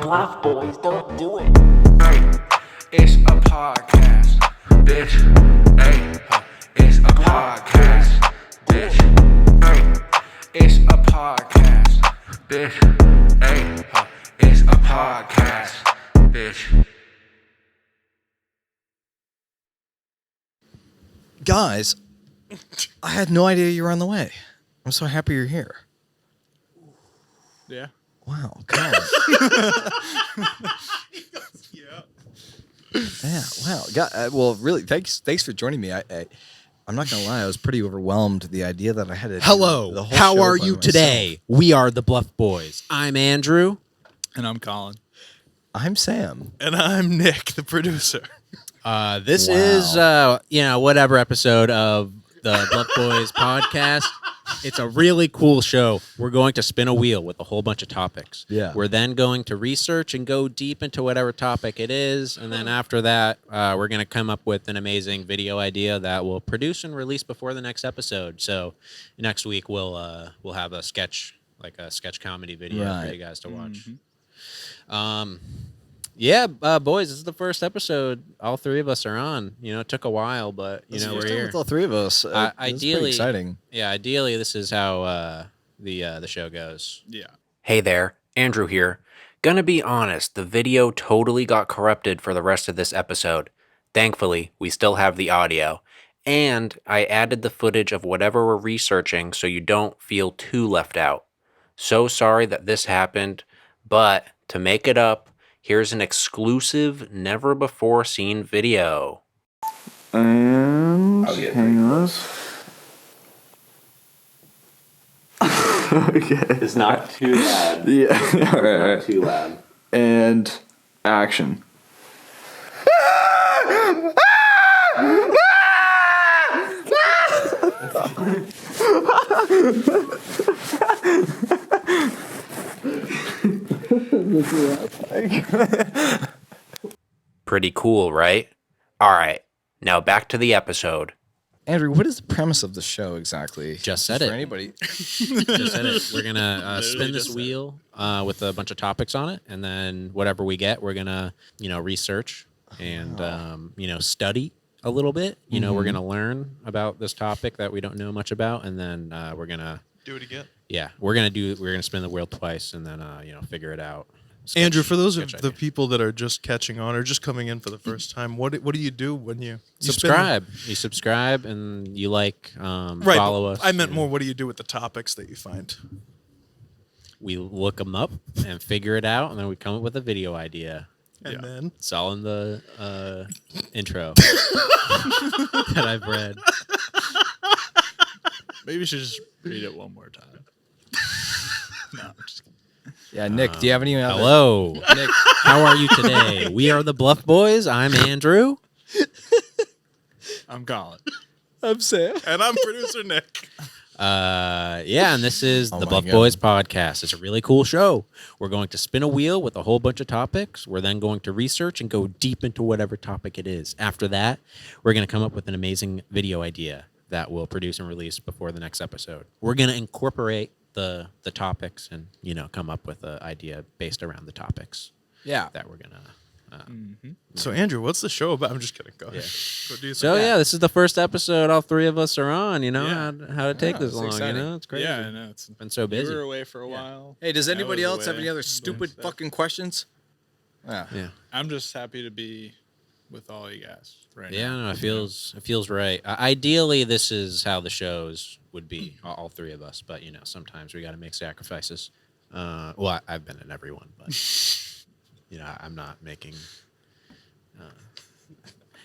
Bluff Boys don't do it. Hey, it's a podcast, bitch. Hey, it's a podcast, bitch. Hey, it's a podcast, bitch. Hey, it's a podcast, bitch. Guys, I had no idea you were on the way. I'm so happy you're here. Yeah. Wow, God. Yeah, wow. God, well, really, thanks for joining me. I'm not going to lie, I was pretty overwhelmed the idea that I had to Hello, do the whole how show are by you myself. today? We are the Bluff Boys. I'm Andrew. And I'm Colin. I'm Sam. And I'm Nick, the producer. This Wow. is, whatever episode of the Bluff Boys podcast. It's a really cool show. We're going to spin a wheel with a whole bunch of topics. Yeah. We're then going to research and go deep into whatever topic it is. And then after that, we're going to come up with an amazing video idea that we'll produce and release before the next episode. So next week we'll have a sketch comedy video for you guys to watch. Boys, this is the first episode all three of us are on. It took a while, but we're here. With all three of us. Ideally, it's pretty exciting. Yeah, ideally, this is how the show goes. Yeah. Hey there, Andrew here. Gonna be honest, the video totally got corrupted for the rest of this episode. Thankfully, we still have the audio. And I added the footage of whatever we're researching so you don't feel too left out. So sorry that this happened, but to make it up, here's an exclusive, never-before-seen video. And hang on. Okay. It's not too loud. Yeah. All right. Not too loud. And action. Pretty cool, right? All right, now back to the episode. Andrew, what is the premise of the show exactly? Just said For it. anybody. Just said it. We're gonna spin this wheel with a bunch of topics on it, and then whatever we get, we're gonna research and study a little bit. We're gonna learn about this topic that we don't know much about, and then we're gonna Do it again. Yeah, we're gonna spin the wheel twice, and then figure it out. Andrew, for those of sketch the idea. people that are just catching on or just coming in for the first time, what do you do when you Subscribe. You subscribe and you Right, follow but us. I meant and more. What do you do with the topics that you find? We look them up and figure it out, and then we come up with a video idea. And then It's all in the intro that I've read. Maybe you should just read it one more time. No, I'm just kidding. Yeah, Nick, do you have any other? Hello. Nick, How are you today? We are the Bluff Boys. I'm Andrew. I'm Colin. I'm Sam, and I'm producer Nick. And this is the my Bluff God. Boys Podcast. It's a really cool show. We're going to spin a wheel with a whole bunch of topics. We're then going to research and go deep into whatever topic it is. After that, we're going to come up with an amazing video idea that we'll produce and release before the next episode. We're going to incorporate the topics and come up with an idea based around the topics yeah. that we're gonna. So Andrew, what's the show about? I'm just kidding. Go ahead. Yeah. What do you So think? this is the first episode all three of us are on. Yeah. How to take this it's long. exciting. It's crazy. Yeah, I know. It's Been so busy. You were away for a while. Hey, does I anybody was else have away, any other but stupid stuff. fucking questions? Yeah. Yeah. I'm just happy to be with all you guys right Yeah, now. no, it feels right. Ideally, this is how the shows would be, all three of us. But sometimes we got to make sacrifices. I've been in every one, but I'm not making.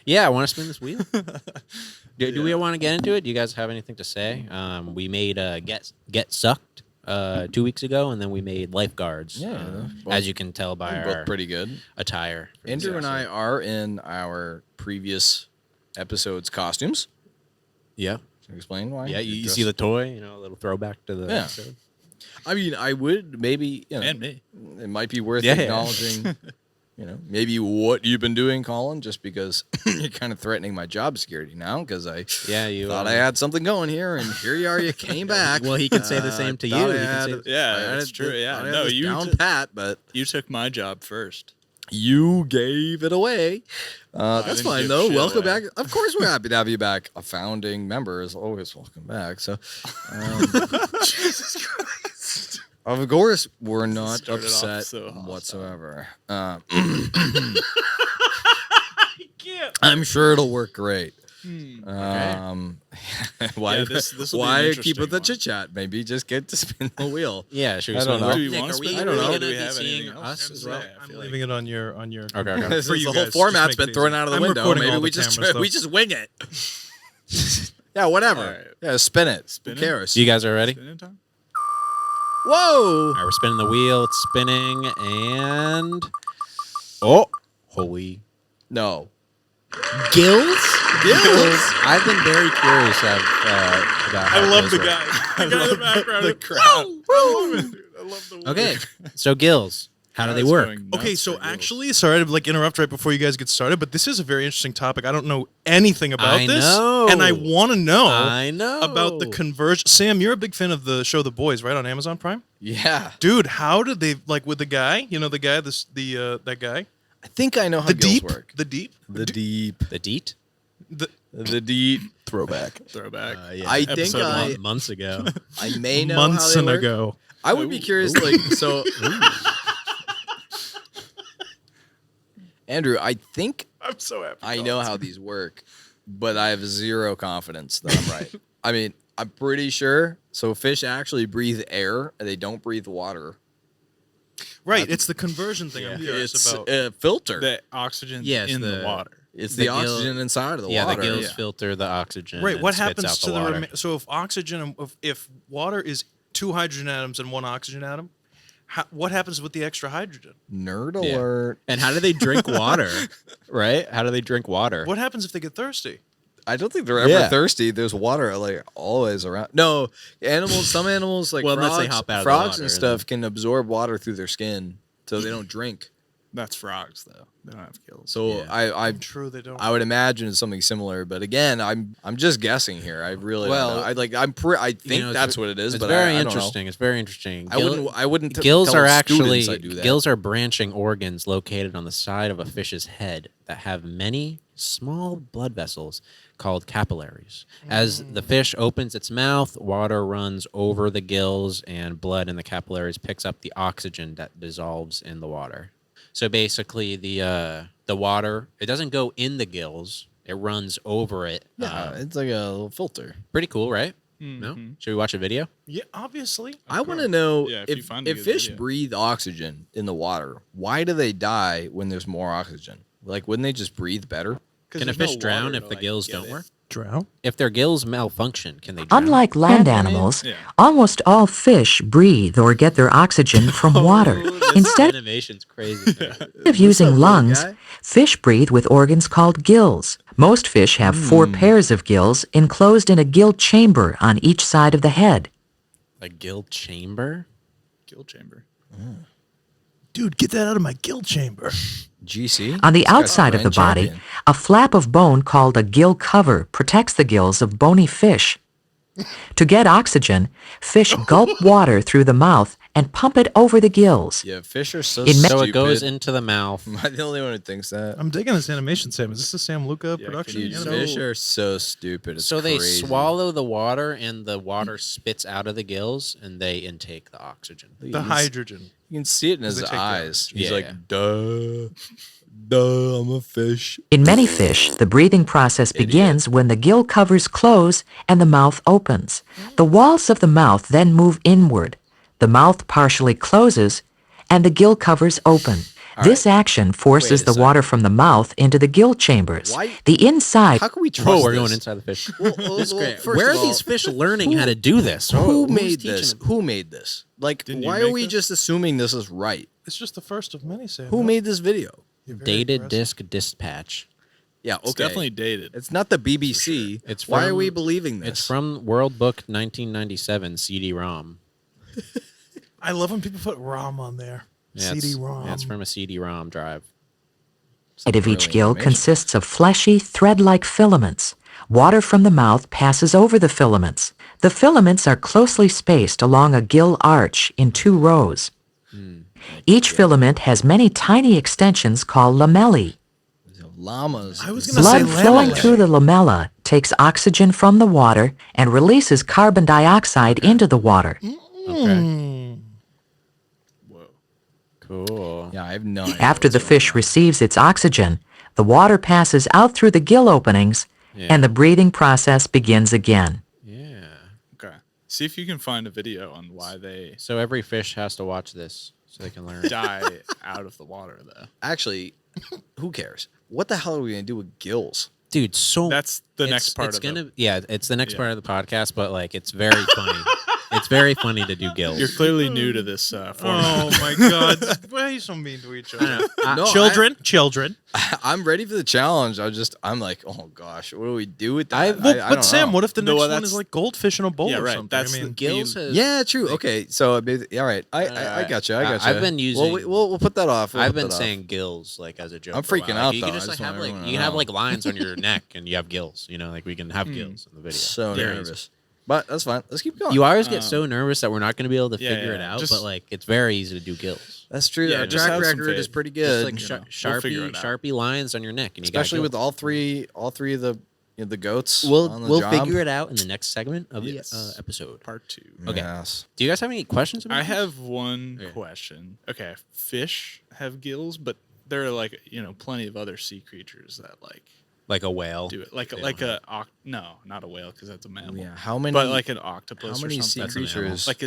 I want to spin this wheel. Do we want to get into it? Do you guys have anything to say? We made Get Sucked 2 weeks ago, and then we made Lifeguards. Yeah, as you can tell by They're our both pretty good. attire. for this Andrew and I episode. are in our previous episode's costumes. Yeah, Can you explain why? yeah. You Dress- see the toy? A little throwback to the Yeah. episode. I mean, I would maybe. And me. It might be worth Yeah, yeah. acknowledging maybe what you've been doing, Colin, just because you're kind of threatening my job security now because I you thought I had something going here, and here you are, you came back. Well, he can say the same to you. thought I He can had say- it- Yeah, I had that's it- true. Yeah, thought I had no, this you down t- pat, but You took my job first. you gave it away. That's didn't fine give though. shit Welcome away. back. Of course, we're happy to have you back. A founding member is always welcome back. So, Jesus Christ. Of course, we're not Started off upset so hostile. whatsoever. I'm sure it'll work great. Why? Yeah, this will be an why interesting keep with the one. chit chat? Maybe just get to spin the wheel. Yeah, should we I don't spin know. it? Do we Nick, want are to we spin I don't know. gonna Do we be have seeing anything else us to as say? well? I I'm feel leaving it on your. Okay. This For is you the guys, whole just format's make it been easy. thrown out of the I'm window. recording Maybe all we the just cameras, though. we just wing it. Yeah, whatever. All right. Yeah, spin it. Spin Who it? cares? You guys are ready? Spin in time? Whoa! All right, we're spinning the wheel. It's spinning, and holy No. Gills. I've been very curious about. How I love Gills the work. guy. I love the crowd. I love it, dude. I love the word. Okay, so Gills, how do they That's work? going nuts Okay, for so Gills. actually, sorry to interrupt right before you guys get started, but this is a very interesting topic. I don't know anything about I this, know. and I want to know I know about the conversion. Sam, you're a big fan of the show The Boys, right, on Amazon Prime? Yeah. Dude, how did they with the guy? You know the guy, that guy, I think I know how the gills deep, work. the deep, The deep. the deet. The deep. Throwback. Throwback. I think Episode I one. months ago. I may know months how they work. ago. I would be curious, like, so. Andrew, I think I'm so happy. I know how these work, but I have zero confidence that I'm right. I mean, I'm pretty sure. So fish actually breathe air, and they don't breathe water. Right, it's the conversion thing I'm curious It's about. a filter. The oxygen's Yes, in the the- water. It's the the, gill- oxygen inside of the Yeah, water. the gills Yeah. filter the oxygen. Right, and what spits happens out to the water. so if oxygen, if water is 2 hydrogen atoms and 1 oxygen atom, what happens with the extra hydrogen? Nerd Yeah. alert. And how do they drink water? Right? How do they drink water? What happens if they get thirsty? I don't think they're ever Yeah. thirsty. There's water like always around. No, animals. Some animals like Well, unless frogs, they hop out of the frogs water and and stuff can absorb water through their skin, so they don't drink. That's frogs, though. They don't have gills. So Yeah. I'm True, they don't. I would imagine it's something similar, but again, I'm just guessing here. I really Well, don't know. I think You know, that's what it is. It's but very I don't know. interesting. It's very interesting. I wouldn't. Gills tell are actually students I do that. gills are branching organs located on the side of a fish's head that have many small blood vessels called capillaries. As the fish opens its mouth, water runs over the gills, and blood in the capillaries picks up the oxygen that dissolves in the water. So basically, the water, it doesn't go in the gills; it runs over it. Yeah, it's like a little filter. Pretty cool, right? No? Should we watch a video? Yeah, obviously. I want to know Yeah, if you if find a good fish video. breathe oxygen in the water, why do they die when there's more oxygen? Like, wouldn't they just breathe better? Can a fish drown if the gills don't work? Drown? If their gills malfunction, can they drown? Unlike land animals, Yeah. almost all fish breathe or get their oxygen from water. Instead Animation's crazy. of using little lungs, guy? fish breathe with organs called gills. Most fish have 4 pairs of gills enclosed in a gill chamber on each side of the head. A gill chamber? Gill chamber. Dude, get that out of my gill chamber. GC? On the This guy's outside of the grand body, champion. a flap of bone called a gill cover protects the gills of bony fish. To get oxygen, fish gulp water through the mouth and pump it over the gills. Yeah, fish are so In me- stupid. So it goes into the mouth. Am I the only one who thinks that? I'm digging this animation, Sam. Is this a Sam Luca production? Dude, You know? fish are so stupid. It's So they crazy. swallow the water and the water spits out of the gills and they intake the oxygen. The hydrogen. You can see it in his they take the eyes. He's Yeah. like, duh, I'm a fish. In many fish, the breathing process begins when the gill covers close and the mouth opens. The walls of the mouth then move inward. The mouth partially closes and the gill covers open. This action forces Wait a the second. water from the mouth into the gill chambers. Why- The inside How can we trust Oh, we're this? going inside the fish. This Where are these fish learning how to do this? Who Who's made teaching this? them? Who made this? Like, Didn't you why are make we this? just assuming this is right? It's just the first of many, Sam. Who made this video? You're very Dated impressive. disc dispatch. Yeah, okay. It's definitely dated. It's not the BBC. It's Why are from- we believing this? It's from World Book 1997 CD-ROM. I love when people put ROM on there. Yeah, it's- CD-ROM. Yeah, it's from a CD-ROM drive. inside of each really gill information. consists of fleshy, thread-like filaments. Water from the mouth passes over the filaments. The filaments are closely spaced along a gill arch in 2 rows. Each filament has many tiny extensions called lamellae. Llamas. I was gonna say Blood flowing lamellae. through the lamella takes oxygen from the water and releases carbon dioxide into the water. Okay. Whoa. Cool. Yeah, I have no idea. After the what's fish going on. receives its oxygen, the water passes out through the gill openings and the breathing process begins again. Yeah. Okay. See if you can find a video on why they So every fish has to watch this so they can learn. die out of the water, though. Actually, who cares? What the hell are we gonna do with gills? Dude, so That's the next part it's of gonna it. yeah, it's the next Yeah. part of the podcast, but like it's very funny. It's very funny to do gills. You're clearly new to this format. Oh my God! Why are you so mean to each other? No, Children. I'm ready for the challenge. I'm like, oh gosh, what do we do with that? I- Well, I but don't Sam, know. what if the No, next well, one is that's- like goldfish in a bowl Yeah, or right. something? That's I mean, the gills has Yeah, true. Okay, so all right. I gotcha. I gotcha. I've been using- We'll put that off. I've been saying gills like as a joke. I'm for a freaking while. out, You though. can I just like just have want like everyone you to can have know. like lines on your neck and you have gills. You know, like we can have gills in the video. so Very nervous, easy. but that's fine. Let's keep going. You always get so nervous that we're not going to be able to yeah, figure it yeah. out, Just- but like it's very easy to do gills. That's true. Yeah, Our just track have some record is faith. pretty Just good. like We'll figure it out. sharpie lines on your neck, and you got especially with gills. all three of the goats. We'll on the we'll job. figure it out in the next segment of Yes. the episode. Part 2. Okay. Yes. Do you guys have any questions? About I this? have one Okay. question. Okay, fish have gills, but there are like plenty of other sea creatures that like a whale. do it. They Like don't a no, not a whale because that's a mammal. Yeah. How many? But like an octopus how or many sea something. That's an animal. creatures Like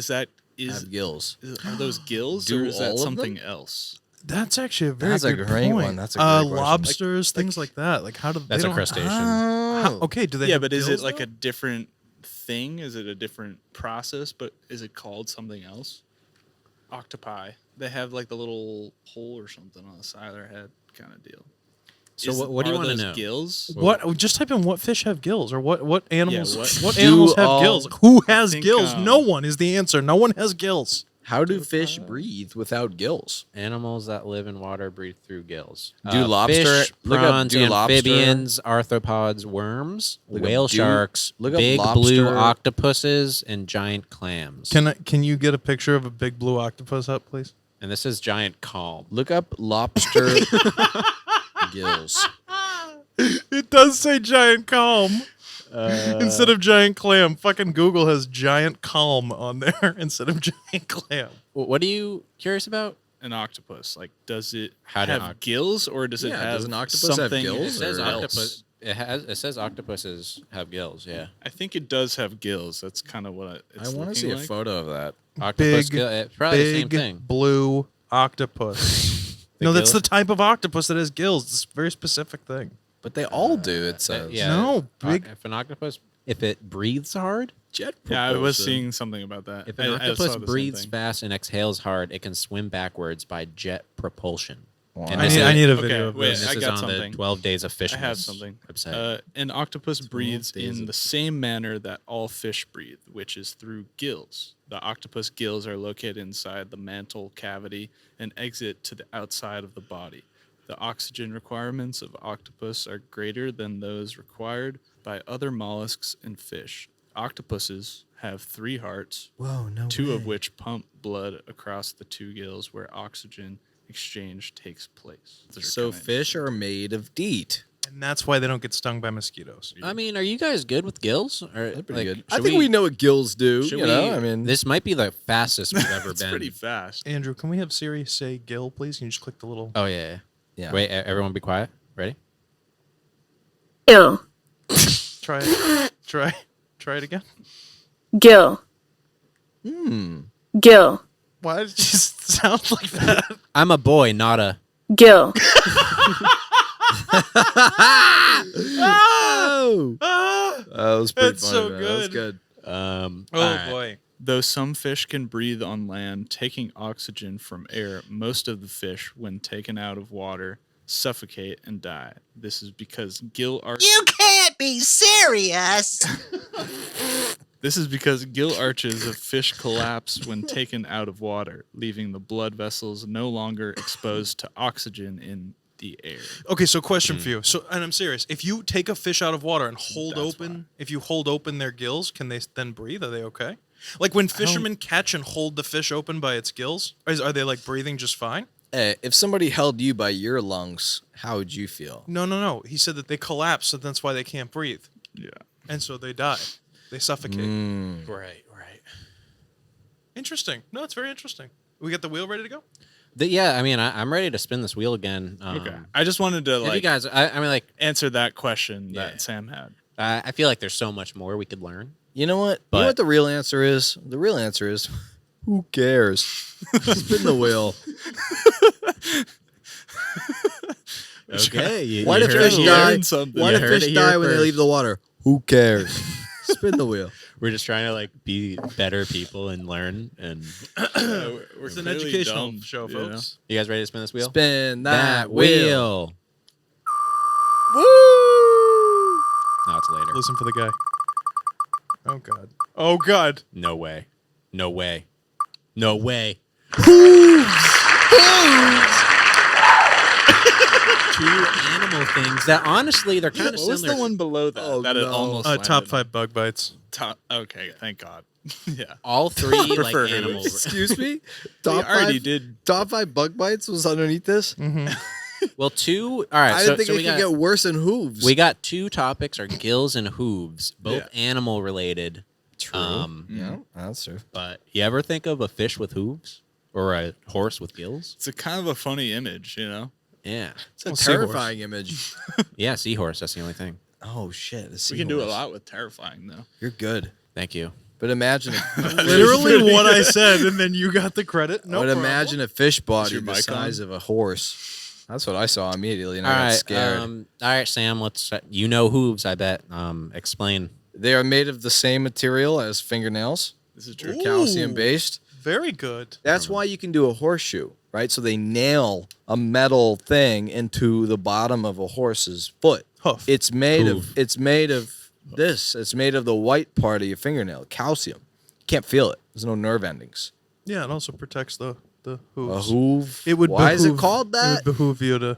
have gills? are those gills Do or is all that of them? something else? That's actually a very That's a good great point. one. That's a great question. Lobsters, things like that. Like how do they That's a don't- crustacean. Okay, do they? Yeah, have but is gills, it like though? a different thing? Is it a different process? But is it called something else? Octopi. They have like the little hole or something on the side of their head, kind of deal. So what do you are want to those know? Gills? What? Just type in what fish have gills, or what animals? what- What Do animals have all- gills? Who has think, gills? No one is the answer. No one has gills. How do fish breathe without gills? Animals that live in water breathe through gills. Do lobster- Fish, look up, prawns, do lobster- amphibians, arthropods, worms, Look up, whale do- sharks, look up big blue lobster- octopuses, and giant clams. Can you get a picture of a big blue octopus up, please? And this is giant calm. Look up lobster gills. It does say giant calm instead of giant clam. Fucking Google has giant calm on there instead of giant clam. What are you curious about? An octopus. Like, does it How do have oct- gills or does it Yeah, have does an octopus have something gills, It says or- octopus. It says octopuses have gills. Yeah, I think it does have gills. That's kind of what it's I want to looking see a like. photo of that. octopus. Big, It's probably the same Big thing. blue octopus. The No, that's gill- the type of octopus that has gills. It's a very specific thing. But they all do. It says. Yeah. No, big- If an octopus, if it breathes hard, Jet Yeah, I was propulsion. seeing something about that. if an I octopus saw the same breathes thing. fast and exhales hard, it can swim backwards by jet propulsion. Wow. And I this need, is- I need a okay, video of wait, this. This I is got on something. the 12 Days of I Fishing have something. website. An octopus breathes days in of- the same manner that all fish breathe, which is through gills. The octopus gills are located inside the mantle cavity and exit to the outside of the body. The oxygen requirements of octopus are greater than those required by other mollusks and fish. Octopuses have 3 hearts, Whoa, no two of way. which pump blood across the 2 gills where oxygen exchange takes place. Those are So kinda fish are made of DEET. And that's why they don't get stung by mosquitoes. I mean, are you guys good with gills? Or, That's pretty good. should I think we know what gills do. should You know, we- I mean, this might be the fastest we've ever It's been. pretty fast. Andrew, can we have Siri say gill, please? Can you just click the little... Oh yeah. yeah. Wait, everyone, be quiet. Ready? Gill, Try it. Try it again. gill, gill, Why did it just sound like that? I'm a boy, not a. gill, Oh, Ah! that was pretty That's funny. so man. That was good. good. All Oh, right. boy. Though some fish can breathe on land, taking oxygen from air, most of the fish, when taken out of water, suffocate and die. This is because gill arches. You can't be serious! This is because gill arches of fish collapse when taken out of water, leaving the blood vessels no longer exposed to oxygen in the air. Okay, so question for you. So, and I'm serious. If you take a fish out of water and hold open, if you hold open their gills, can they then breathe? Are they okay? Like when fishermen catch and hold the fish open by its gills, are they like breathing just fine? If somebody held you by your lungs, how would you feel? No. He said that they collapse, so that's why they can't breathe. Yeah. And so they die. They suffocate. Right. Interesting. No, it's very interesting. We got the wheel ready to go? Yeah, I mean, I'm ready to spin this wheel again. Okay. I just wanted to Have you guys, I mean, like, answer that question Yeah. that Sam had. I feel like there's so much more we could learn. You know what? But- You know what the real answer is? The real answer is, who cares? Spin the wheel. Okay. Why do heard fish it. die? Learn something. Why You do heard fish it die here when they leave first. the water? Who cares? Spin the wheel. We're just trying to like be better people and learn. And We're It's an clearly educational dumb, show, you know? folks. you guys ready to spin this wheel? Spin that wheel. Woo! No, it's later. Listen for the guy. Oh, God. Oh, God. No way. No way. No way. Two animal things that honestly they're kind of What was similar. the one below that? Oh, that it no. almost Top landed 5 bug bites. on? Okay, thank God. Yeah. All three like Prefer animals. Excuse me? We Top already five, did. top 5 bug bites was underneath this? Well, two. All right. I so, didn't think so it we could got get worse than hooves. we got two topics: are gills and hooves, both Yeah. animal related. True. Yeah, that's true. But you ever think of a fish with hooves or a horse with gills? It's a kind of a funny image, you know? Yeah. It's a Well, seahorse. terrifying image. Yeah, seahorse. That's the only thing. Oh, shit. We can do a lot with terrifying, though. You're good. Thank you. But imagine Literally what I said, and then you got the credit. No I would problem. imagine a fish body your the mic size on? of a horse. That's what I saw immediately, and All I got right. scared. All right, Sam. Let's. You know hooves, I bet. Explain. They are made of the same material as fingernails. This is true. Ooh. Calcium based. Very good. That's why you can do a horseshoe, right? So they nail a metal thing into the bottom of a horse's foot. Hoof. It's made Hoof. of this. It's made of the white part of your fingernail, calcium. You can't feel it. There's no nerve endings. Yeah, it also protects the A hooves. hoof. It would Why is it behoove- called It that? would behoove you to.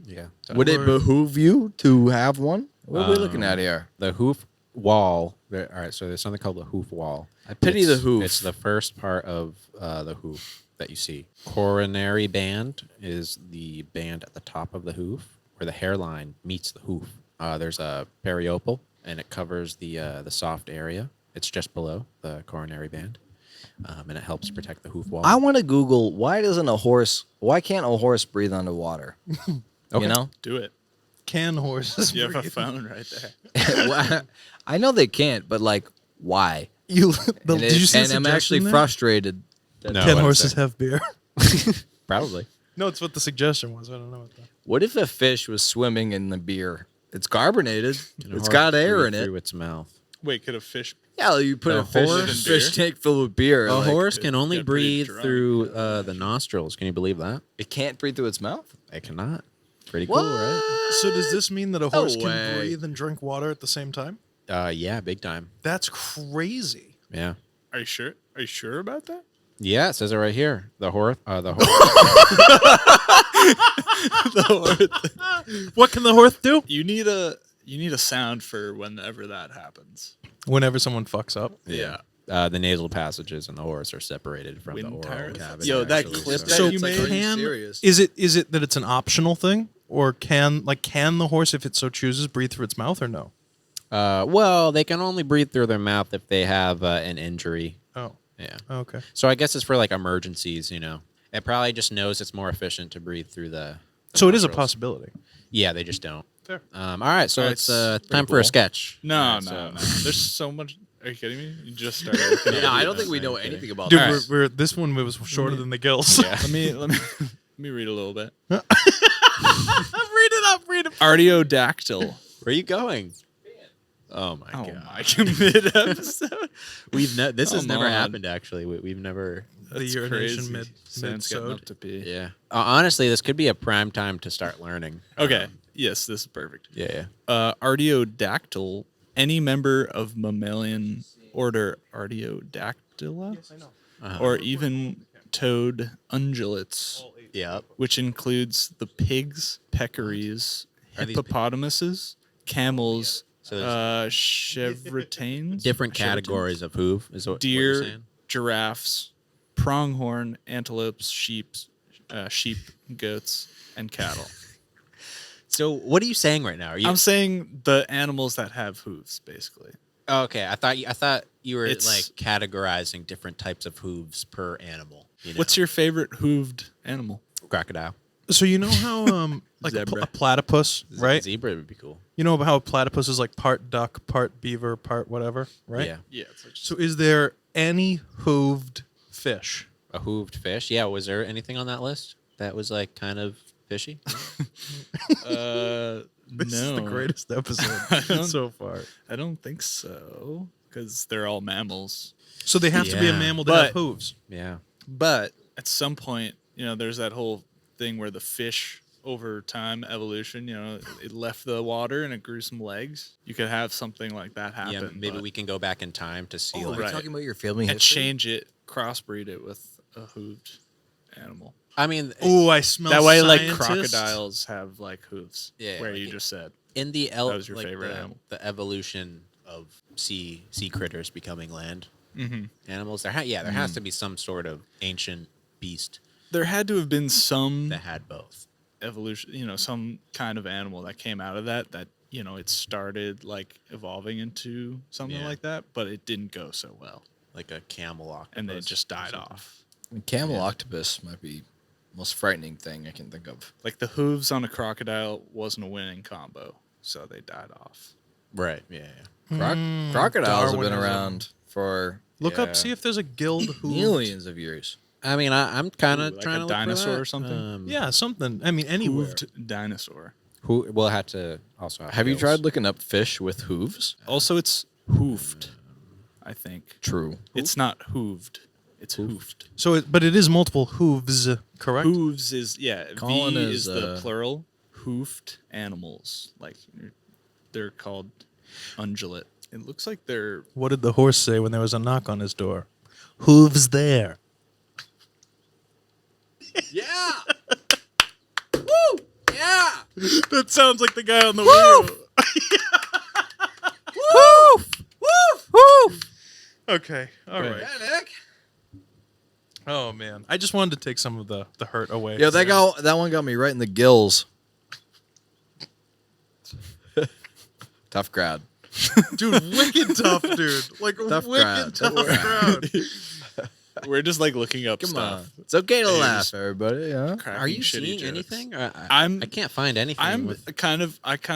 Yeah. Would it behoove you to have one? What are we looking at here? The hoof wall. All right. So there's something called the hoof wall. I pity the hoof. It's the first part of the hoof that you see. Coronary band is the band at the top of the hoof where the hairline meets the hoof. There's a periople, and it covers the soft area. It's just below the coronary band, and it helps protect the hoof wall. I want to Google why can't a horse breathe underwater? You know? Do it. Can horses You have a breathe? phone right there. Why- I know they can't, but like, why? You, And, did you see the I'm actually suggestion there? frustrated. No, Can what horses is it? have beer? Probably. No, it's what the suggestion was. I don't know what that. What if a fish was swimming in the beer? It's carbonated. Can a It's horse got air breathe in it. through its mouth. Wait, could a fish? Yeah, you put A a fish in a horse- fish tank filled with beer. A like, horse can only get pretty breathe drunk. through the nostrils. Can you believe that? It can't breathe through its mouth? It cannot. Pretty cool, right? So does this mean that a horse can way. breathe and drink water at the same time? Yeah, big time. That's crazy. Yeah. Are you sure? Are you sure about that? Yeah, it says it right here. The horse. What can the horse do? You need a sound for whenever that happens. Whenever someone fucks up. Yeah. The nasal passages in the horse are separated from the Wind oral tires? cavity. Yo, that actually, clip so- that So you made? can serious? is it that it's an optional thing, or can the horse, if it so chooses, breathe through its mouth or no? Well, they can only breathe through their mouth if they have an injury. Oh, Yeah. okay. So I guess it's for like emergencies, you know. It probably just knows it's more efficient to breathe through the So it is a nostrils. possibility. Yeah, they just don't. Fair. All right, so That's it's pretty time for a cool. sketch. No, All right, no. so- There's so much. Are you kidding me? You just started. looking at Yeah, I it. don't think we know I'm kidding. anything about Dude, that. we're this one was shorter than the gills. Yeah. Let me read a little bit. Read it up. Read it. Artiodactyl. Where are you going? Oh my Oh god. my! Mid episode. This has Come never on. happened actually. We've never. The urination mid Sam's getting midsode. up to pee. Yeah. Honestly, this could be a prime time to start learning. Okay. Yes, this is perfect. Yeah. Artiodactyl. Any member of mammalian order Artiodactyla, or even toed ungulates, Yep. which includes the pigs, peccaries, Are these hippopotamuses, camels, So there's chevretains, different categories of hoof is what you're deer, saying? giraffes, pronghorn, antelopes, sheep, goats, and cattle. So what are you saying right now? Are you I'm saying the animals that have hooves, basically. Oh, okay? I thought you were It's- like categorizing different types of hooves per animal. You know? What's your favorite hooved animal? crocodile? So you know how like Zebra. a platypus, right? Zebra would be cool. You know how a platypus is like part duck, part beaver, part whatever, right? Yeah. Yeah. It's like So is there any hooved fish? A hooved fish? Yeah. Was there anything on that list that was like kind of fishy? This is the no. greatest I episode don't- so far. I don't think so, because they're all mammals. So they have to be a Yeah. mammal to have But- hooves. Yeah. But at some point, there's that whole thing where the fish, over time, evolution, it left the water and it grew some legs. You could have something like that happen. Yeah. Maybe but- we can go back in time to see. Oh, like, we're right. talking about your filming and history? change it, crossbreed it with a hooved animal. I mean, Oh, I smell That way, like scientist. crocodiles have like hooves. Yeah, where like you it- just said. in the That was your favorite the, animal. the evolution of sea critters becoming land Mm-hmm. animals. There has to be some sort of ancient beast There had to have been some that had both. evolution, some kind of animal that came out of that it started like evolving into something Yeah. like that, but it didn't go so well, Like a camel octopus. and they just or died something. off. Camel octopus might be the most frightening thing I can think of. Like the hooves on a crocodile wasn't a winning combo, so they died off. Right. Yeah. Crocodiles have been Darwinism. around for Look up, see if there's a gilled hooved. millions of years. I mean, I'm kind Ooh, of like trying a to look for dinosaur that. or something? Yeah, something. I mean, anywhere. Hooved dinosaur. Who we'll have to also Have you gills. tried looking up fish with hooves? Also, it's hoofed, I think. True. It's not hooved. It's hoofed. So, but it is multiple hooves, correct? Hooves is Colin V is, is the plural. Hoofed animals, like they're called ungulate. It looks like they're What did the horse say when there was a knock on his door? Hooves there. Yeah. Woo! Yeah. that sounds like the guy on the wheel. Woof! Woof! Woof! Okay, all right. Yeah, Nick. Oh man, I just wanted to take some of the hurt away. Yeah, that one got me right in the gills. Tough crowd. dude, wicked tough, dude. Like Tough wicked crowd. tough Tough crowd. We're just like looking up Come stuff. on. It's okay to Hey, laugh, just everybody. Yeah. cracking Are you shitty seeing jokes. anything? I'm- I can't find anything. I'm with, I kind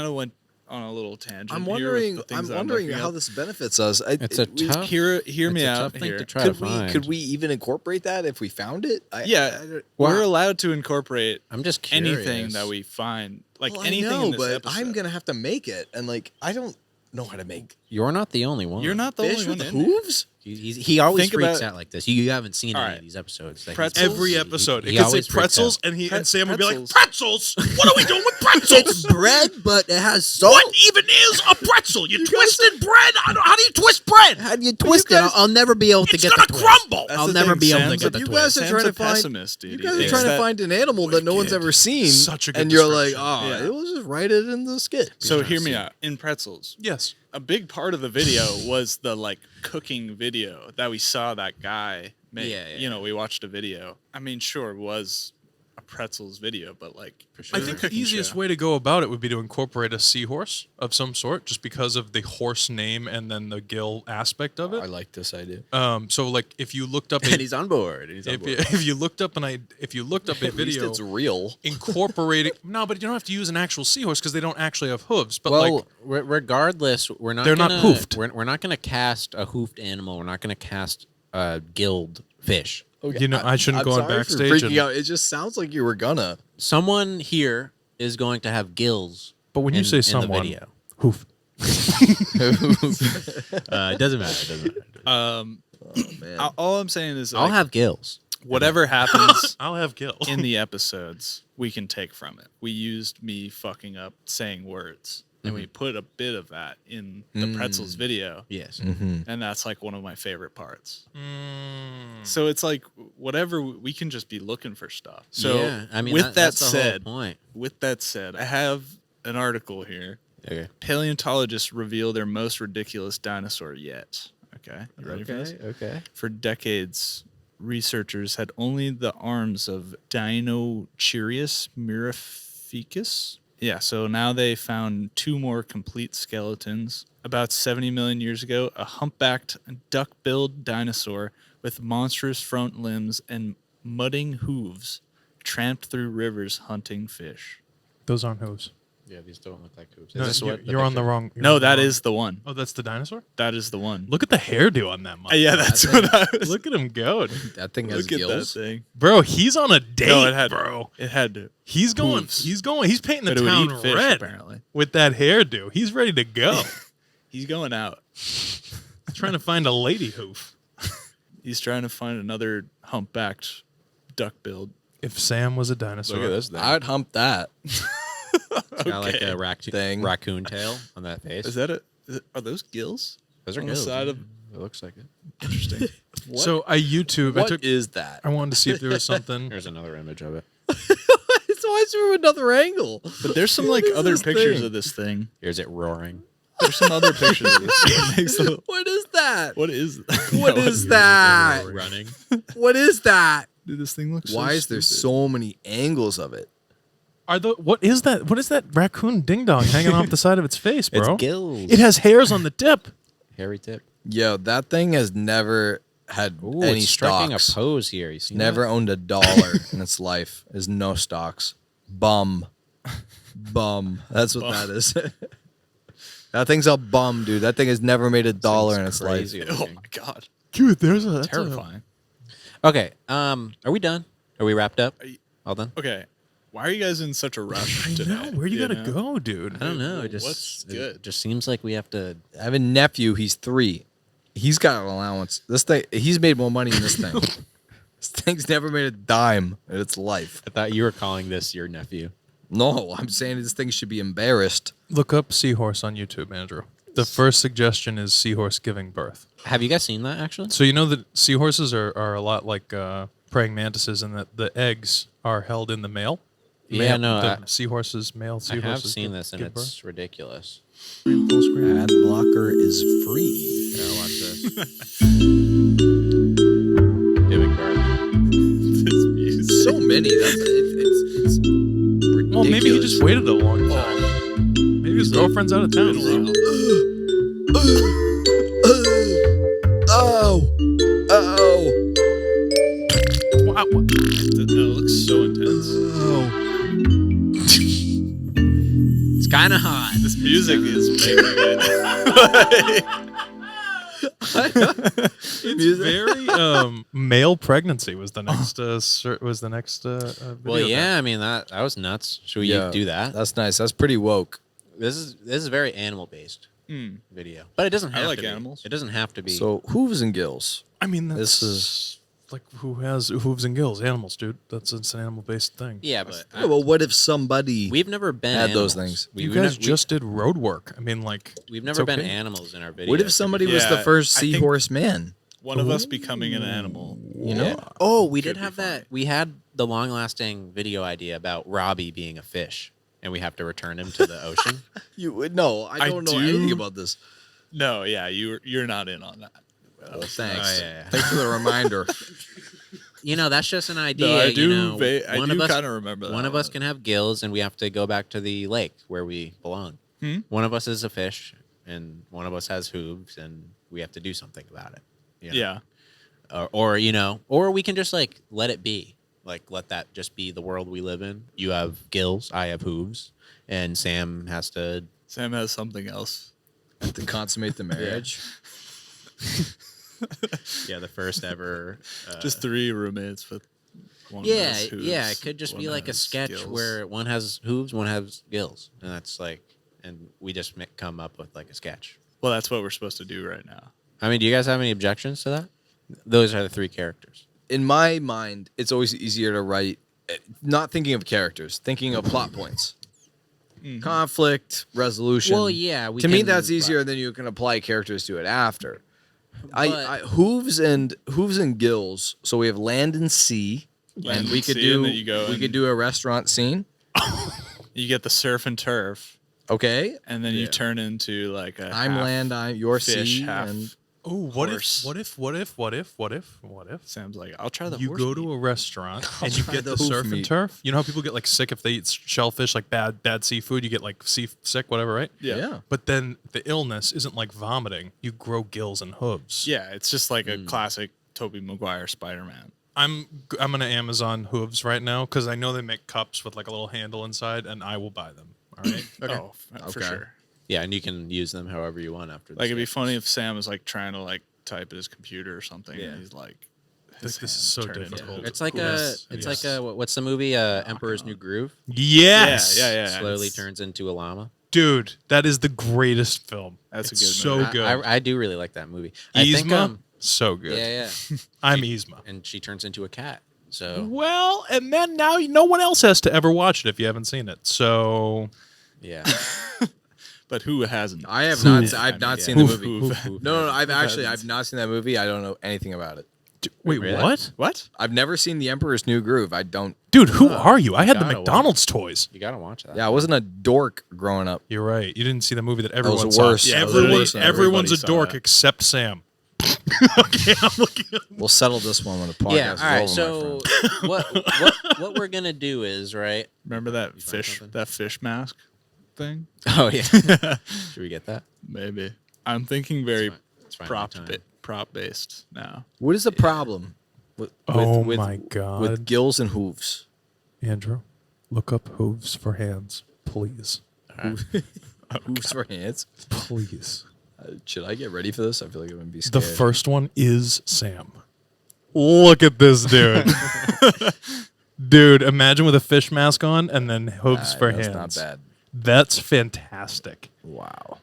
of went on a little tangent. I'm here with wondering. the I'm things that I'm wondering looking how up. this benefits us. It's a tough. Hear it's me a out tough thing here. to try to Could we? find. Could we even incorporate that if we found it? Yeah, Wow. we're allowed to incorporate I'm just curious. anything that we find, like Well, anything I know, in this but episode. I'm gonna have to make it, and I don't know how to make You're not the only one. You're not the fish only with one in there. hooves. He always Think freaks about- out like this. You haven't seen All any right. of these episodes. that he's Pretzels? been- Every he- episode, he it could say always freaks pretzels, out. and Sam would be like, pretzels. "Pretzels? What are we doing with pretzels? bread, but it has salt. What even is a pretzel? You twisted bread? How do you twist bread? How do you twist it? Guys- I'll never be able to It's get gonna the twist. crumble. That's I'll the never thing, be able to Sam's get a- the you twist. guys are Sam's trying a to find. pessimist, dude. You He guys are thinks trying to that- find an animal that no one's ever seen, Such a good and you're like, description. oh, Yeah. it was just write it in the skit. So hear me out. In pretzels, Yes. a big part of the video was the cooking video that we saw that guy make. Yeah. We watched a video. I mean, sure, it was a pretzels video, but I think the easiest way to go about it would be to incorporate a seahorse of some sort, just because of the horse name and then the gill aspect of I it. like this idea. So if you looked up And a, he's on board. if you looked up a At least video it's real. incorporating no, but you don't have to use an actual seahorse because they don't actually have hooves. But Well, regardless, we're not. They're not gonna, hoofed. We're not going to cast a hoofed animal. We're not going to cast a gilled fish. You know, I shouldn't I'm go on sorry backstage For freaking and- out. It just sounds like you were gonna. Someone here is going to have gills. but when you in- say in someone, the video, hoof. it doesn't matter. Man. all I'm saying is I'll have gills. whatever happens I'll have gill. in the episodes, we can take from it. We used me fucking up saying words. and we put a bit of that in the pretzels video. Yes. And that's like one of my favorite parts. So it's like whatever, we can just be looking for stuff. So yeah, I mean, with that's the whole point. With that said, I have an article here. Okay. Paleontologists reveal their most ridiculous dinosaur yet. Okay, you ready for this? Okay. For decades, researchers had only the arms of Dinocheirus mirificus. Yeah, so now they found 2 more complete skeletons. About 70 million years ago, a humpbacked duck-billed dinosaur with monstrous front limbs and mudding hooves tramped through rivers hunting fish. Those aren't hooves. Yeah, these don't look like hooves. No, Is this what you're on the wrong. No, that is the one. Oh, that's the dinosaur? That is the one. Look at the hairdo on that mother. Yeah, that's what I was. Look at him go. Dude. That thing has Look at that gills. thing. Bro, he's on a date, No, it had, bro. It had. He's going. hooves. He's going. He's painting the But it would town eat fish, red apparently. with that hairdo. He's ready to go. He's going out. Trying to find a lady hoof. He's trying to find another humpbacked duck build. If Sam was a dinosaur, Look at this thing. I'd hump that. It's got like a Thing. raccoon tail on that face. Is that are those gills? Those are on gills. the side of. It looks like it. Interesting. So I YouTube. What is that? I wanted to see if there was something. There's another image of it. It's always from another angle. But there's some like other pictures of this thing. Here's it roaring. There's some other pictures of this thing. What is that? What is? What is that? Running. What is that? Dude, this thing looks. Why so is there stupid. so many angles of it? What is that? What is that raccoon ding dong hanging off the side of its face, bro? It's gills. It has hairs on the tip. Hairy tip. Yo, that thing has never had Ooh, any it's striking stocks. a pose here. You see Never that? owned $1 in its life. There's no stocks. Bum. That's what that is. That thing's a bum, dude. That thing has never made $1 in its life. Crazy Oh looking. my god. Dude, that's Terrifying. Okay. Are we done? Are we wrapped up? All done? Okay. Why are you guys in such a rush today? No, where you gotta know? go, dude? I don't know. It just What's good? It just seems like we have to. I have a nephew. He's 3. He's got an allowance. This thing, he's made more money than this thing. This thing's never made a dime in its life. I thought you were calling this your nephew. No, I'm saying this thing should be embarrassed. Look up seahorse on YouTube, Andrew. The first suggestion is seahorse giving birth. Have you guys seen that actually? So you know that seahorses are a lot like praying mantises, and that the eggs are held in the male. Yeah, no, the I seahorses, male have seahorses. seen this and give birth. it's ridiculous. Ad blocker is free. Here, watch this. Giving birth. This music. So many. It's ridiculous. Well, maybe he just waited a long time. Maybe his girlfriend's out of town. Oh. Wow. That looks so intense. It's kind of hot. This music is making it. It's very male pregnancy was the next video. Well, yeah. I mean that was nuts. Should we Yeah, do that? That's nice. That's pretty woke. This is very animal based video, but it doesn't I have like to be. animals. It doesn't have to be. So hooves and gills. I mean, that's This is. like who has hooves and gills? Animals, dude. It's an animal based thing. yeah, but Yeah, well, what if somebody we've never been had those animals. things? You We've guys nev- just did road work. I mean, like we've it's never been okay. animals in our video. What if somebody was the Yeah, first I think- seahorse man? One of us becoming an animal. You know? Oh, we did Could be have funny. that. We had the long-lasting video idea about Robbie being a fish, and we have to return him to the ocean. You would no. I don't know do- anything about this. No, yeah, you're not in on that. Oh, thanks. Oh, yeah. Thanks for the reminder. You know, that's just an idea. No, I do. You know, I one do of us kind of remember that. One of us can have gills, and we have to go back to the lake where we belong. One of us is a fish, and one of us has hooves, and we have to do something about it. you know? Yeah. Or you know, or we can just like let it be, like let that just be the world we live in. You have gills, I have hooves, and Sam has to. Sam has something else. To consummate the marriage. Yeah, the first ever. Just 3 roommates with one. Yeah, has hooves, yeah. It could just one be like a has sketch gills. where one has hooves, one has gills, and that's like, and we just come up with like a sketch. Well, that's what we're supposed to do right now. I mean, do you guys have any objections to that? Those are the 3 characters. In my mind, it's always easier to write, not thinking of characters, thinking of plot points. conflict resolution. Well, yeah, we to me can- that's easier than you can apply characters to it after. I But- hooves and gills. So we have land and sea, Land and we and could sea, do and then you go and- a restaurant scene. You get the surf and turf, Okay, and then you turn into like a. I'm half land, I'm your fish, sea, half and Oh, horse. what if Sam's like, I'll try the you horse go meat. to a restaurant and you try get the the hoof surf meat. and turf? You know how people get like sick if they eat shellfish, like bad seafood? You get like sick, whatever, right? yeah. But then the illness isn't like vomiting. You grow gills and hooves. Yeah, it's just like a classic Tobey Maguire Spider-Man. I'm gonna Amazon hooves right now because I know they make cups with like a little handle inside, and I will buy them. All right. Oh, for Okay. sure. Yeah, and you can use them however you want after. Like it'd be funny if Sam was like trying to like type at his computer or something, and he's like, This is hands so turn into difficult. hooves. It's like Yes, it's yes. like what's the movie? Emperor's New Groove. Yes. Yeah. Slowly It's- turns into a llama. Dude, that is the greatest film. That's a It's good so movie. good. I do really like that movie. I think, Yzma, so good. yeah. I'm Yzma. And she turns into a cat. So Well, and then now no one else has to ever watch it if you haven't seen it. So yeah. But who hasn't? I have Hoof. not. I've not Yeah. seen the Hoof, movie. hoof. No, I've hasn't? not seen that movie. I don't know anything about it. wait, Really? what? What? I've never seen The Emperor's New Groove. I don't. Dude, who are you? I had the gotta McDonald's toys. You gotta watch that. Yeah, I wasn't a dork growing up. You're right. You didn't see the movie that was everyone the saw. worst. Yeah, Everyone's literally everyone's a everybody saw dork it. except Sam. Okay, I'm looking at We'll settle this one when the podcast Yeah. is All right. over, So my friend. what we're gonna do is right. Remember that find fish? something? That fish mask thing? Oh yeah. Should we get that? Maybe. I'm thinking very It's fine. prop based now. What is the problem with Oh my God. with gills and hooves? Andrew, look up hooves for hands, please. Hooves for hands. Please. Should I get ready for this? I feel like I'm gonna be The scared. first one is Sam. Look at this dude. Dude, imagine with a fish mask on and then hooves for that's hands. not bad. That's fantastic. Wow.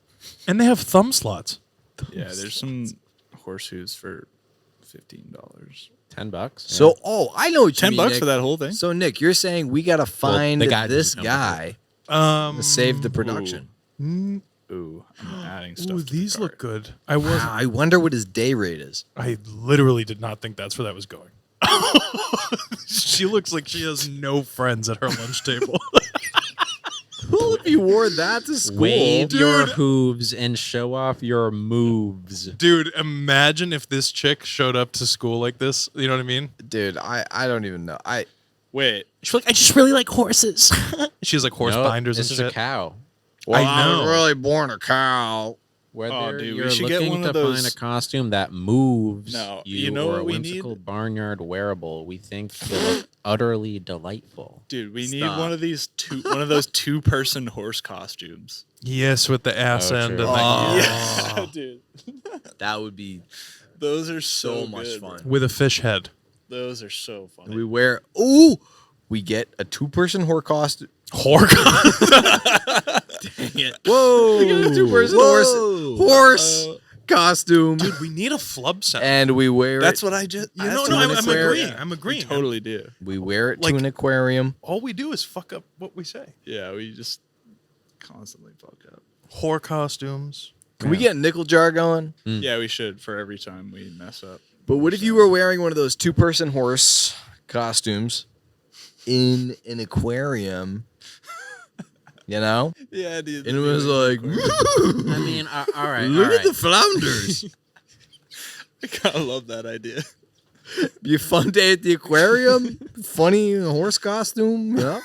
And they have thumb slots. Yeah, there's some horseshoes for $15. $10. So, I know what you mean, $10 Nick. for that whole thing? So, Nick, you're saying we gotta find the guy this doesn't come with guy to save the production. Ooh, I'm adding stuff. Ooh, to the these look cart. good. I was Wow, I wonder what his day rate is. I literally did not think that's where that was going. She looks like she has no friends at her lunch table. Well, if you wore that to school, Wave your Dude. hooves and show off your moves. Dude, imagine if this chick showed up to school like this. You know what I mean? dude, I don't even know. Wait, She's like, I just really like horses. She has like horse No, binders this and is shit. a cow. Well, I know. was really born a cow. Whether dude, we you're should get looking one to of those- find a costume that moves No, you, you know or what a we whimsical need? barnyard wearable, we think will look utterly delightful. dude, we need Stop. one of those two-person horse costumes. Yes, with the ass Oh, end. true. And Oh. Yeah, dude, That would be those are so, so much good, fun. bro. with a fish head. Those are so funny. We wear. Ooh, we get a two-person horse costume. Whore. Whoa, we get a two-person horse costume, Dude, we need a flub center. and we wear That's it. what I just. No, that's no, what I'm I I'm said. agreeing. Yeah, I'm agreeing. We totally do. We wear it Like- to an aquarium. All we do is fuck up what we say. Yeah, we just constantly fuck up. Whore costumes. Can we get nickel jar going? Yeah, we should for every time we mess up. But what if you were wearing one of those two-person horse costumes in an aquarium? You know, Yeah, dude. and it was like, I mean, all right, look all at right. the flounders. I kind of love that idea. Be a fun day at the aquarium. Funny in a horse costume, you know.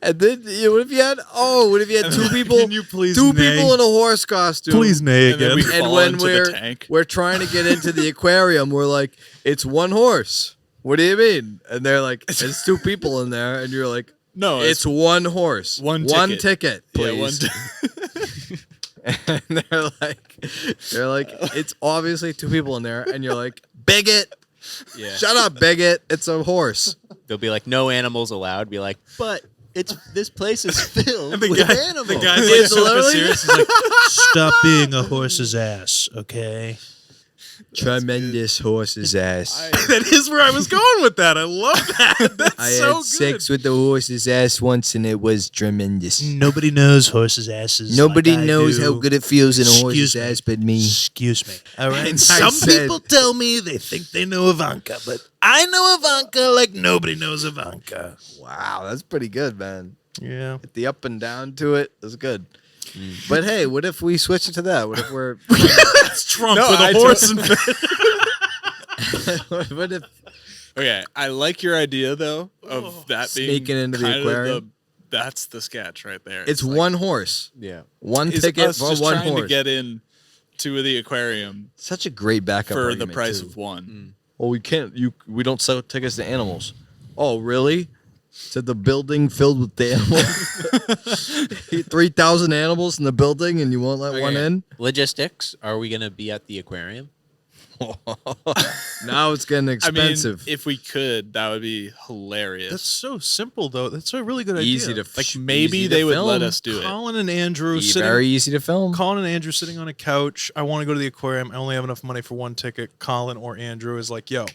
And then what if you had? What if you had two people? Can you please two neigh? people in a horse costume? Please nay And then again. we And fall when into the tank. we're trying to get into the aquarium, we're like, it's one horse. What do you mean? And they're like, it's two people in there, and you're like, No, it's one horse, one ticket, ticket. please. And they're like, it's obviously two people in there, and you're like, bigot. Yeah. Shut up, bigot. It's a horse. They'll be like, no animals allowed. Be like, but this place is filled And the with guy- animals. the guy's It's like super literally- serious. He's like, stop being a horse's ass, okay? Tremendous horse's ass. That is where I was going with that. I love that. That's I so had good. sex with the horse's ass once, and it was tremendous. Nobody knows horses' asses. Nobody like I knows do. how good it feels in a horse's Excuse me. ass but me. Excuse me. All right. And Some I said- people tell me they think they know Ivanka, but I know Ivanka like nobody knows Ivanka. Wow, that's pretty good, man. Yeah. The up and down to it is good. But hey, what if we switch it to that? What if we're That's Trump with a horse and what if Okay, I like your idea though of that being Sneaking into the kind of aquarium? that's the sketch right there. it's like, one horse? Yeah. One is ticket us for just one trying horse. to get in to the aquarium Such a great backup for the argument, price too. of one. Well, we can't. We don't sell tickets to animals. Oh, really? To the building filled with the animals. 3,000 animals in the building, and you won't let one Okay. in. Logistics. Are we gonna be at the aquarium? Now it's getting I expensive. mean, if we could, that would be hilarious. That's so simple, though. That's a really good idea. Easy to like easy maybe to they would film. let us do it. Colin and Andrew sitting. Very easy to film. Colin and Andrew sitting on a couch. I want to go to the aquarium. I only have enough money for one ticket. Colin or Andrew is like, "Yo,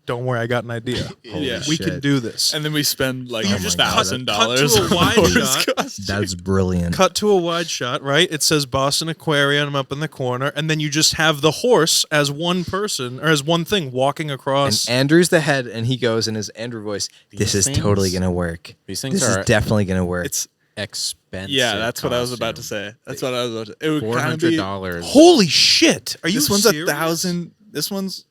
don't worry, I got an idea. Yeah. We shit. can do this." And then we spend like Oh my God. $1,000 Cut to a wide on shot. costume. That's brilliant. Cut to a wide shot, right? It says Boston Aquarium up in the corner, and then you just have the horse as one person or as one thing walking And across. Andrew's the head, and he goes in his Andrew voice. This These is totally things- gonna work. These things This are is definitely gonna work. It's expensive. yeah, that's what I was about to costume. say. That's what I was about to. It would kind of be. $400. Holy shit! Are you This one's serious? 1,000. This one's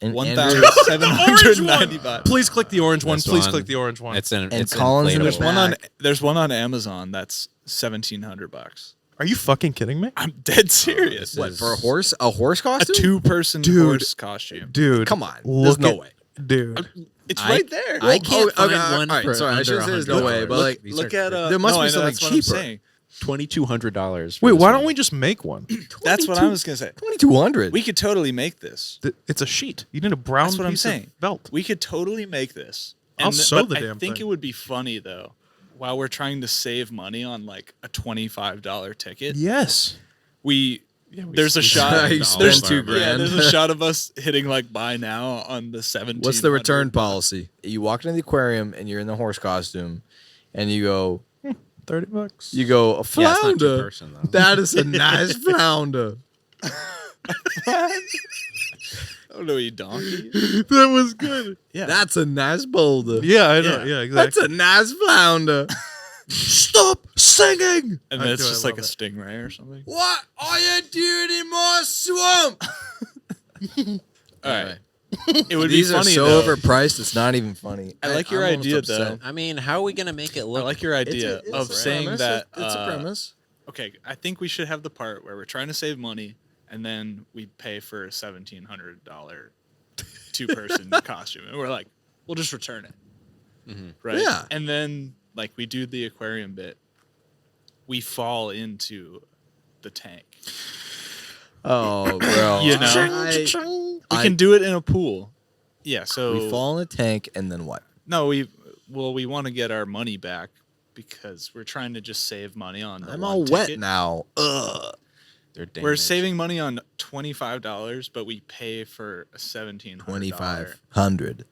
and Andrew, 1,790 baht. Please click the orange one. This Please one. click the orange one. It's an. And it's Colin's in the inflatable. back. There's one on Amazon that's $1,700. Are you fucking kidding me? I'm dead serious. what for a horse? A horse A costume? 2-person Dude. horse costume. Dude, Come on. look There's no at- way. Dude. It's I- right there. I can't find one all right, for sorry, I under should say there's no way, $100. but like, Look at there must no, be I know, something that's what I'm cheaper. saying. $2,200. Wait, why don't we just make one? That's what I was gonna say. 2,200. We could totally make this. It's a sheet. You need a brown That's what I'm piece saying. of felt. We could totally make this. I'll sew but the I damn think thing. it would be funny though, while we're trying to save money on like a $25 ticket. Yes. There's a shot. You There's spend $2,000. Yeah, there's a shot of us hitting like buy now on the 17. What's the return policy? You walk into the aquarium and you're in the horse costume, and you go, $30. you go, a Yeah, it's flounder. not two-person, though. That is a nice flounder. Oh no, you donkey. That was good. Yeah. That's a nice boulder. Yeah, I know. Yeah. Yeah, That's exactly. a nice flounder. Stop singing. And I then it's do, I just like love a it. stingray or something. What are you doing in my swamp? All right. It would These be are funny so though. overpriced. It's not even funny. I like your I'm almost idea, upset. though. I mean, how are we gonna make it I look? like your idea It's of a saying premise. that. It's a premise. Okay, I think we should have the part where we're trying to save money, and then we pay for a $1,700 2-person costume, and we're like, we'll just return it, right? Yeah. And then like we do the aquarium bit, we fall into the tank. Oh, bro. You know, we can do it in a pool. Yeah. So we fall in a tank, and then what? No, we want to get our money back because we're trying to just save money on. The I'm one all wet ticket. now. Ugh. They're We're damaged. saving money on $25, but we pay for a $1,700. $2,500.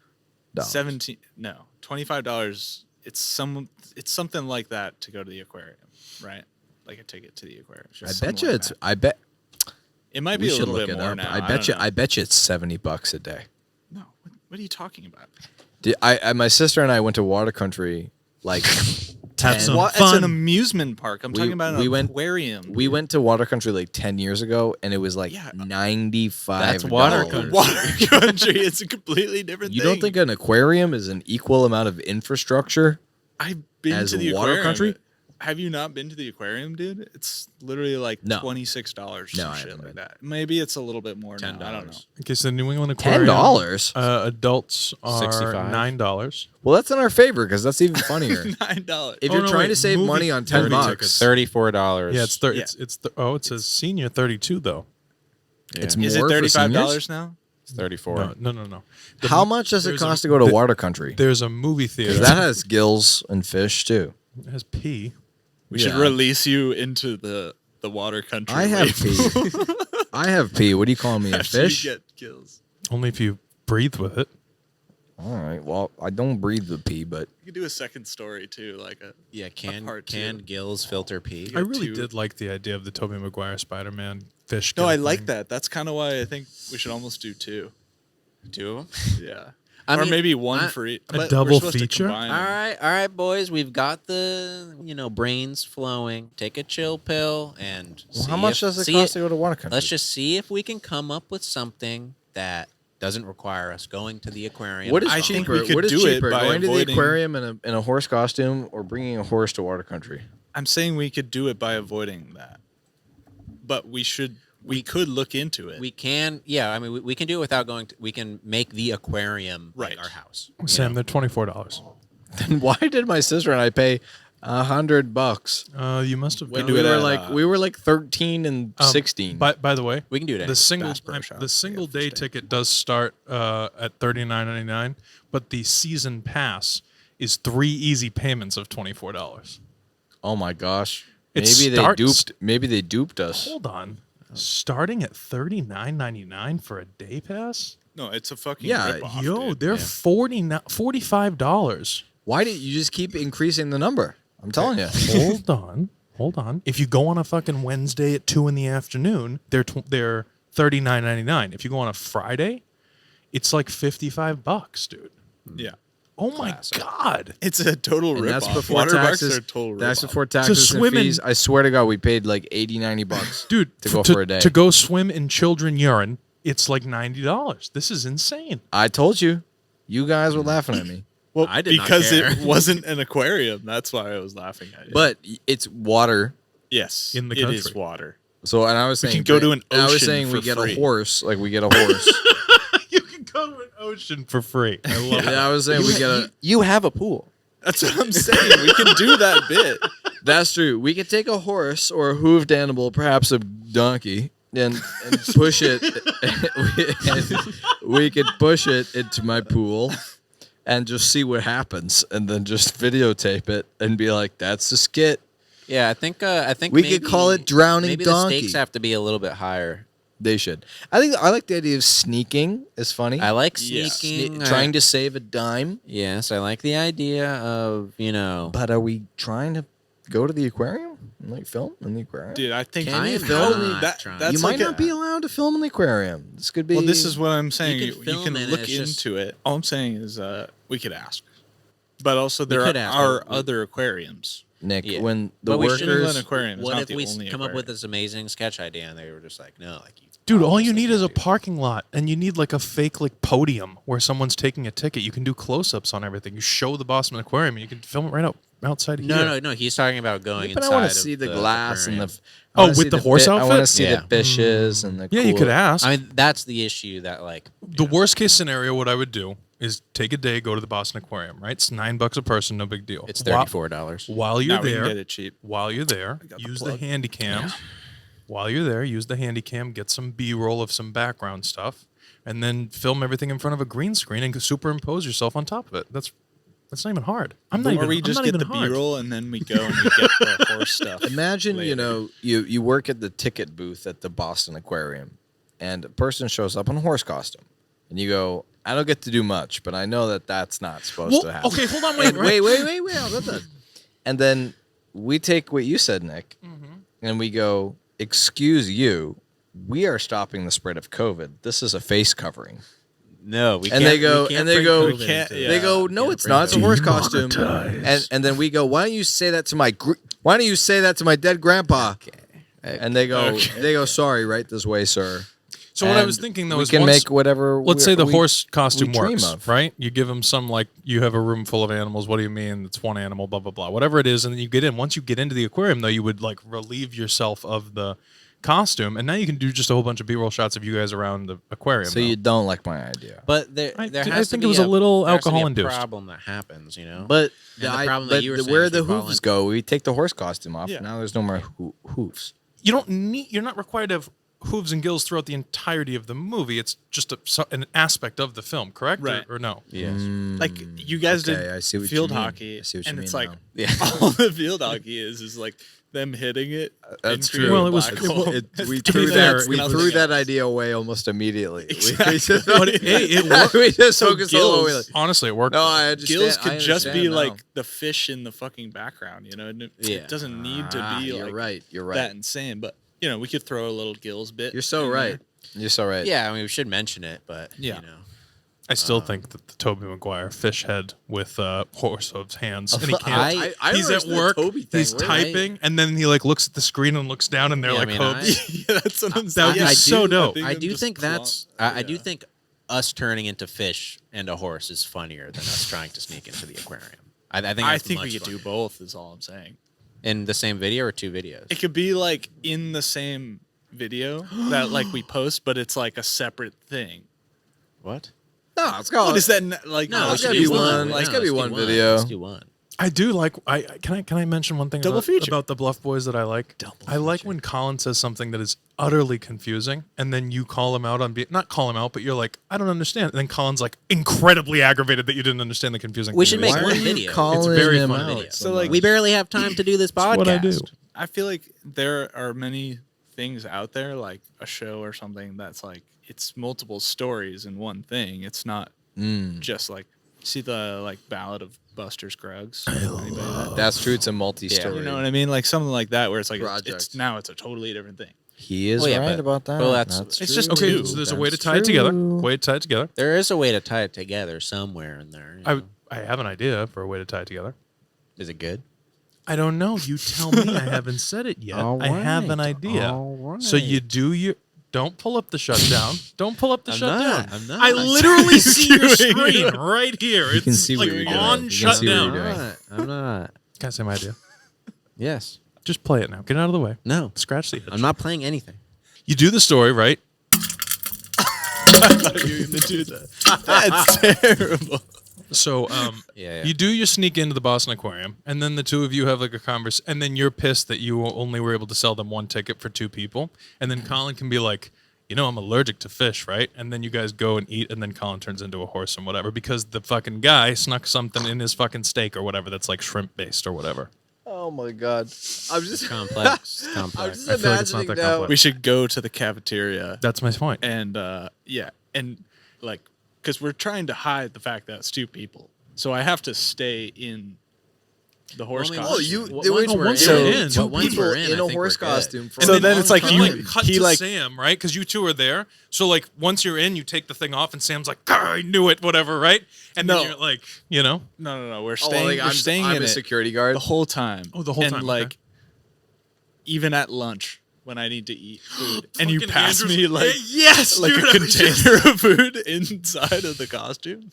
$25. It's something like that to go to the aquarium, right? Like a ticket to the aquarium. I bet you it's. I bet It might we be a should little look bit it more up. now. I bet you. I bet you it's $70 a day. No. What are you talking about? My sister and I went to water country like Have some It's fun. an amusement park. I'm talking about an went- aquarium. We went to water country like 10 years ago, and it was like Yeah. $95. That's water country. Water country. It's a completely different You thing. don't think an aquarium is an equal amount of infrastructure? I've been as to the water aquarium. country? Have you not been to the aquarium, dude? It's literally like No. $26 or No, some I shit haven't like been. that. Maybe it's a little bit more now. I don't know. Okay, so New England Aquarium. $10? Adults are $65. $9. Well, that's in our favor because that's even funnier. $9. If Oh, you're no, trying wait, to save movie money on 30 $10, tickets. $34. Yeah, it's Yeah. it says senior 32 though. it's Yeah. more Is it for $35 seniors? now? It's 34. No. How much does it there's a- cost to go to the- water country? There's a movie 'Cause theater that has gills and fish too. it has pee. We should Yeah. release you into the the water country. I have label. pee. I have pee. What do you call me, a After you fish? get gills. Only if you breathe with it. All right. Well, I don't breathe the pee, but You could do a second story too, like a Yeah, part two. canned gills filter pee. I really two. did like the idea of the Tobey Maguire Spider-Man fish. No, gill I like thing. that. That's kind of why I think we should almost do 2. 2 of them. Yeah, I or mean, maybe one I- for each. A but we're double supposed to feature? combine All them. right, boys. We've got the brains flowing. Take a chill pill and see how much if- does it see cost to go to water country? Let's just see if we can come up with something that doesn't require us going to the aquarium. What is I think cheaper? we could What is do it cheaper? by Going to the avoiding- aquarium in a horse costume or bringing a horse to water country? I'm saying we could do it by avoiding that, but we could look into it. We can, yeah. I mean, we can do it without going. We can make the aquarium like Right. our house. Sam, they're $24. Then why did my sister and I pay $100? You must have. We gone- do We it were at, like 13 and 16. By the way, We can do it. the at single Bass Pro Shop. the single day ticket does start at $39.99, but the season pass is 3 easy payments of $24. Oh my gosh! It Maybe they starts- duped. Maybe they duped us. Hold on, starting at $39.99 for a day pass? No, it's a fucking Yeah, ripoff, Yo, dude. they're $45. Why did you just keep increasing the number? I'm telling you. Hold on. If you go on a fucking Wednesday at 2 in the afternoon, they're $39.99. If you go on a Friday, it's like $55, dude. Yeah, Oh my god. it's a total And ripoff. that's before Water parks taxes. are a total That's ripoff. before taxes and swim in- fees. I swear to God, we paid like $80-$90, Dude, to go for a day. To go swim in children urine, it's like $90. This is insane. I told you. You guys were laughing at me. Well, I did not because care. it wasn't an aquarium. That's why I was laughing at you. But it's water. yes, in the it is country. water. So, and I was We saying, can go to an and I was ocean saying we for get free. a horse, like we get a horse. You can go to an ocean for free. I love it. Yeah, I was saying we get a. You have a pool. That's what I'm saying. We can do that bit. That's true. We could take a horse or a hooved animal, perhaps a donkey, and push it. and we could push it into my pool and just see what happens, and then just videotape it and be like, "That's the skit." Yeah, I think We could call it Drowning maybe Donkey. the stakes have to be a little bit higher. They should. I like the idea of sneaking. Is funny. I like Yeah. sneaking. Trying to save a dime. Yes, I like the idea of But are we trying to go to the aquarium and like film in the aquarium? Dude, I think Can you how film? we- Not that, trying. that's you might like not be allowed to film in the aquarium. This could be. Well, this is what I'm saying. You You can can, film it, look it's just- into it. All I'm saying is we could ask. But also We there could ask, are but we- other aquariums. Nick. Yeah. When the But we workers. shouldn't Inland Aquarium is What not if the we only come up with aquarium. this amazing sketch idea and they were just like, no, like you. Dude, all you obviously need is a can't do that. parking lot, and you need like a fake like podium where someone's taking a ticket. You can do close-ups on everything. You show the Boston Aquarium, and you can film it right outside here. No. He's talking about going But I inside. want of to see the the glass aquarium. and the. Oh, I wanna with see the horse I want to outfit? see Yeah. the fishes and the. Yeah, you cool- could ask. I mean, that's the issue that like The worst case scenario, what I would do is take a day, go to the Boston Aquarium. Right, it's $9 a person, no big deal. it's While- $34. While you're Now we can there, get it cheap. while you're there, got the use the plug. handy cam. While you're there, use the handy cam, get some B-roll of some background stuff, and then film everything in front of a green screen and superimpose yourself on top of it. That's not even hard. I'm not Or even. we I'm just not get even the hard. B-roll and then we go and we get the horse stuff. Imagine, later. you work at the ticket booth at the Boston Aquarium, and a person shows up in a horse costume, and you go, "I don't get to do much, but I know that that's not supposed Well, to happen." okay, hold on, wait, And wait. I'm not done. And then we take what you said, Nick, and we go, "Excuse you, we are stopping the spread of COVID. This is a face covering." No, we And can't. they go, we can't and they bring go, COVID can't- into yeah. it. they go, "No, it's not. It's a horse costume." And then we go, "Why don't you say that to my why don't you say that to my dead grandpa?" And they go, "Sorry, right this way, sir." So what I And was thinking though we is can once, make whatever. let's say the horse costume dream works, of. right? You give them some like you have a room full of animals. What do you mean? It's one animal, blah blah blah, whatever it is, and then you get in. Once you get into the aquarium, though, you would like relieve yourself of the costume, and now you can do just a whole bunch of B-roll shots of you guys around the aquarium. So you don't like my idea. But there I has to think be it was a little there has to be alcohol-induced. problem that happens, you know. But And the problem that you were saying where is the we fall hooves in- go, we take the horse costume off. Yeah. Now there's no more hooves. You're not required to have hooves and gills throughout the entirety of the movie. It's just an aspect of the film, correct? Right. Or no? Yes. Like you guys Okay, did I see what field you mean. hockey, I see what you and mean it's like now. Yeah. all the field hockey is like them hitting it. That's and creating true. Well, a it was- black hole. We To be threw fair, that. We it threw was- that idea away almost immediately. Exactly. We just, It worked. we just So focused all the way. Gills- Honestly, it worked. No, I understand. Gills I could just be understand now. like the fish in the fucking background, you know. And it doesn't need to be You're like right. You're right. that insane, but you know, we could throw a little Gills bit. You're so in right. there. You're so right. Yeah, I mean, we should mention it, but Yeah. you know. I still think that the Tobey Maguire fish head with horse hooves hands, and he can't. I He's at reversed the work. Toby thing. He's Where- typing, and then he like looks at the screen and looks down, and they're Yeah, I like mean, hooves. Yeah, that's what I'm That saying. would be so dope. think I I'm do just think that's. I do yeah. think us turning into fish and a horse is funnier than us trying to sneak into the aquarium. I think. I that's think we much could do funnier. both. Is all I'm saying. In the same video or two videos. It could be like in the same video that like we post, but it's like a separate thing. What? No, it's called. What is that like? No, like, it's gotta be one. Like It's gotta be let's do one video. Let's do one. I do like. Can I mention one thing Double feature. about the Bluff Boys that I like? I like when Colin says something that is utterly confusing, and then you call him out on not call him out, but you're like, I don't understand. And then Colin's like incredibly aggravated that you didn't understand the confusing. We thing. should make Why one are you video. calling It's a very him fun out video. so like We barely have time to do this podcast. what I do. I feel like there are many things out there, like a show or something that's like it's multiple stories in one thing. It's not just like see the like Ballad of Buster Scruggs. Anybody that? That's true. It's a multi-story. You know what I mean? Like something like that, where it's like Project. it's now it's a totally different thing. He is Well, yeah, right but- about that. well, that's- It's just Okay, two. so there's a That's way to tie it together. true. Way to tie it together. There is a way to tie it together somewhere in there. you know. I have an idea for a way to tie it together. Is it good? I don't know. You tell me. I haven't said it yet. All I have an right, idea. all So you right. do your. Don't pull up the shutdown. Don't pull up the shutdown. I'm not. I literally see your screen right here. It's can see what like you're doing. on You can see what shutdown. you're I'm doing. not. I'm not. Can I say my idea? Yes. Just play it now. Get it out of the way. No. Scratch the itch. I'm not playing anything. You do the story, right? That's terrible. So Yeah. you do your sneak into the Boston Aquarium, and then the two of you have like a converse, and then you're pissed that you only were able to sell them one ticket for two people, and then Colin can be like, you know, I'm allergic to fish, right? And then you guys go and eat, and then Colin turns into a horse and whatever because the fucking guy snuck something in his fucking steak or whatever that's like shrimp based or whatever. Oh my god. I'm just Complex. I'm Complex. just I feel like it's not imagining that now. complex. We should go to the cafeteria That's my point. and yeah, and like because we're trying to hide the fact that it's two people, so I have to stay in the horse Well, I mean, costume. Oh, you. Well, the way once we're we're so in, two but once people we're in, I in a think horse we're good. costume. And so then it's like you- cut he to like- Sam, right? Because you two are there. So like once you're in, you take the thing off, and Sam's like, "Grr, I knew it," whatever, right? And No. then you're like, you know, No. We're Oh, staying. like, we're staying I'm in a it security guard. the whole time. Oh, the whole and time, okay. like even at lunch when I need to eat food, and you Fucking pass Andrew's- me like yes, like dude, a I was just- container of food inside of the costume.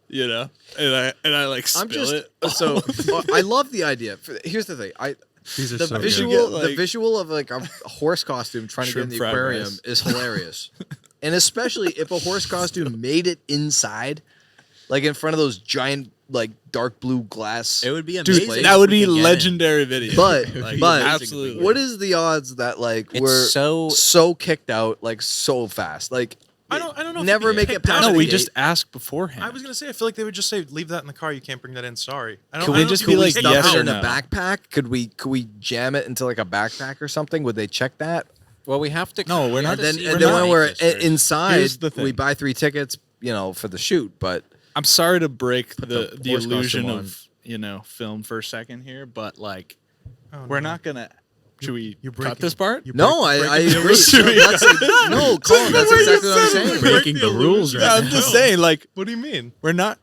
You know, and I like spill I'm just it. so I love the idea. Here's the thing. These are The so visual, good. Get, the like, visual of like a horse costume trying to get in shrimp the fried aquarium rice. is hilarious, and especially if a horse costume made it inside, like in front of those giant like dark blue glass. It would be Dude, amazing. that would be if we could get in. legendary video. But Like, but absolutely. what is the odds that like It's we're so- kicked out like so fast? Like I don't know. if never you make pick it past that. no, the we gate. just ask beforehand. I was gonna say, I feel like they would just say, "Leave that in the car. You can't bring that in. Sorry." I don't. Could I we don't just think be we like, take stuff it yes it or in out. a no? backpack? Could we jam it into like a backpack or something? Would they check that? Well, we have to. No, we're we not- have to And then, see and what then the when night we're is first. inside, Here's the thing. we buy 3 tickets, for the shoot. But I'm sorry to break Put the the horse illusion costume of film for a second here, but like Oh, we're no. not gonna. Should we you're cut breaking- this part? you're no, breaking I the agree. rules. No, Colin, that's exactly what I'm saying. Breaking the rules right I'm just saying, like What do you mean? we're not.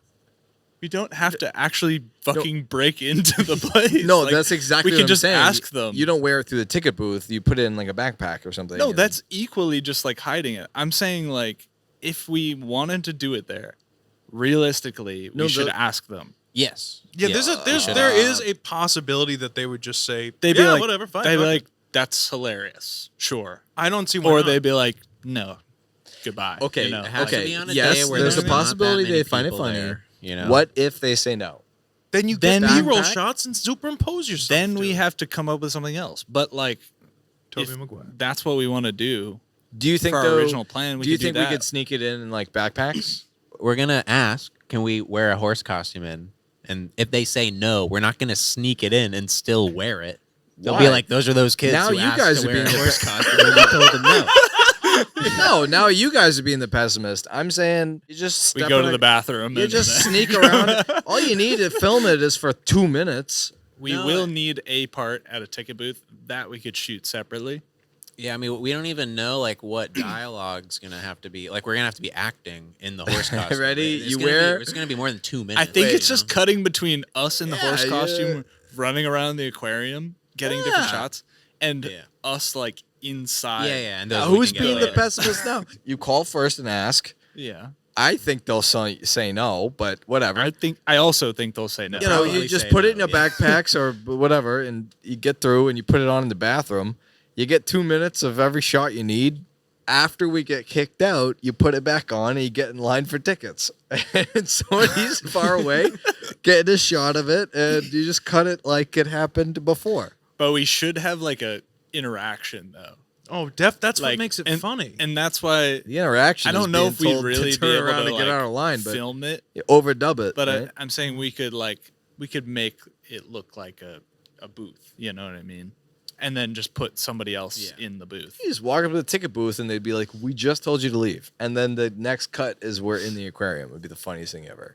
We don't have to actually fucking break into the place. No, Like, that's exactly we what can I'm just saying. ask them. You don't wear it through the ticket booth. You put it in like a backpack or something. No, and- that's equally just like hiding it. I'm saying like if we wanted to do it there, realistically, No, we should the- ask them. Yes. Yeah, Yes. there is a possibility that they would just say, They'd be "Yeah, like, whatever, fine." They'd be fuck like, it." that's hilarious. Sure. I don't see why Or not. they'd be like, no, goodbye. Okay, You know? It has to Okay, be on a yes, day where there's there's a possibility not that many they find it people funny. there, you know. What if they say no? Then you Then get B-roll backpack? shots and superimpose yourself. Then we dude. have to come up with something else. But like, Tobey Maguire. that's what we want to do. Do you think for our though, original plan, we do you could think do we that. could sneak it in like backpacks? We're gonna ask, can we wear a horse costume in? And if they say no, we're not gonna sneak it in and still wear it. They'll be Why? like, those are those kids. Now who you asked guys to are wear being a the horse costume. And we told them no. No, now you guys are being the pessimist. I'm saying you just We step go in to a- the bathroom. You and just then- sneak around. All you need to film it is for 2 minutes. We will need a part at a ticket booth that we could shoot separately. Yeah, I mean, we don't even know like what dialogue's gonna have to be. Like, we're gonna have to be acting in the horse costume. Ready? It's You gonna wear- It's gonna be more than 2 minutes. I think Wait, it's just cutting between us in the horse Yeah, costume, running around the aquarium, getting different Yeah. shots, and Yeah. us like inside. Yeah. And Now, those we who's can get being the later. pessimist now? You call first and ask. Yeah. I think they'll say no, but whatever. I also think they'll say no. You know, Probably you just say put it in no, a yeah. backpacks or whatever, and you get through and you put it on in the bathroom. You get 2 minutes of every shot you need. After we get kicked out, you put it back on and you get in line for tickets. And somebody's far away getting a shot of it, and you just cut it like it happened before. But we should have like a interaction though. Oh, that's Like, what makes it and- funny. And that's why The interaction. I don't is know being if we'd told really to be turn able around to and get like, out of line, but film it. you overdub it. But right? I'm saying we could make it look like a booth. You know what I mean? And then just put somebody else in the booth. You just walk up to the ticket booth and they'd be like, "We just told you to leave," and then the next cut is we're in the aquarium. It would be the funniest thing ever.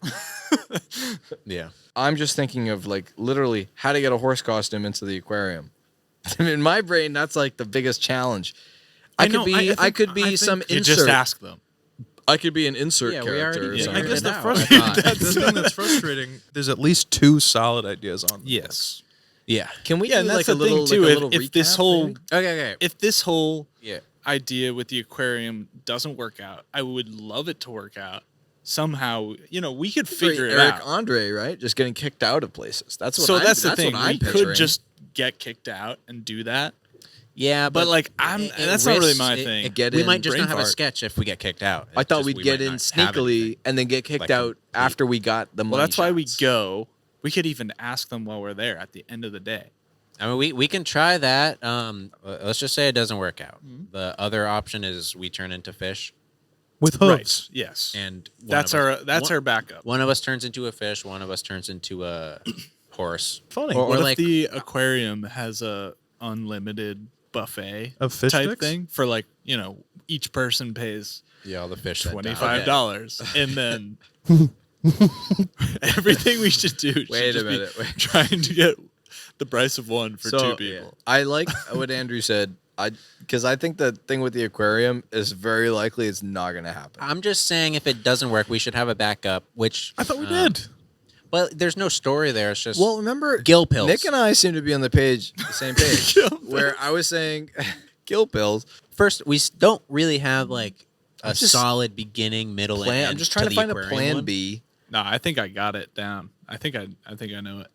Yeah. I'm just thinking of like literally how to get a horse costume into the aquarium. In my brain, that's like the biggest challenge. I could be some You insert. just ask them. I could be an insert Yeah, we character. already or did something. I guess the out. thing that's frustrating. There's at least 2 solid ideas on. The Yes. Yeah. Can we Yeah, do and that's like the a little, thing too. like a little If this recap, whole maybe? Okay. if this whole Yeah. idea with the aquarium doesn't work out, I would love it to work out somehow. You know, we could figure it Eric out. Andre, right? Just getting kicked out of places. That's what. So I'm, that's the thing. What I'm We picturing. could just get kicked out and do that. Yeah, But like that's not really my it- thing. get We in, might just brain not have a fart. sketch if we get kicked out. I It's thought just we'd we get might in not have sneakily anything. and then get kicked Like out complete. after we got the money. Well, that's why we shots. go. We could even ask them while we're there at the end of the day. I mean, we can try that. Let's just say it doesn't work out. The other option is we turn into fish, with hooves. Right. Yes. and That's our backup. One of us turns into a fish. One of us turns into a horse. Funny. Or What if like the aquarium has a unlimited buffet Of fish type sticks? thing for like, you know, each person pays yeah, all the fish. that die. $25 and then everything we should do should Wait a just be minute, wait. trying to get the price of one for 2 people. I like what Andrew said. Because I think the thing with the aquarium is very likely it's not going to happen. I'm just saying, if it doesn't work, we should have a backup. Which I thought we did. But there's no story there. It's just Well, remember, gill pills. Nick and I seem to be on the same page, where I was saying gill pills. First, we don't really have like a just- solid beginning, middle, and end. I'm just trying to the find a aquarium plan one. B. No, I think I got it down. I think I know it.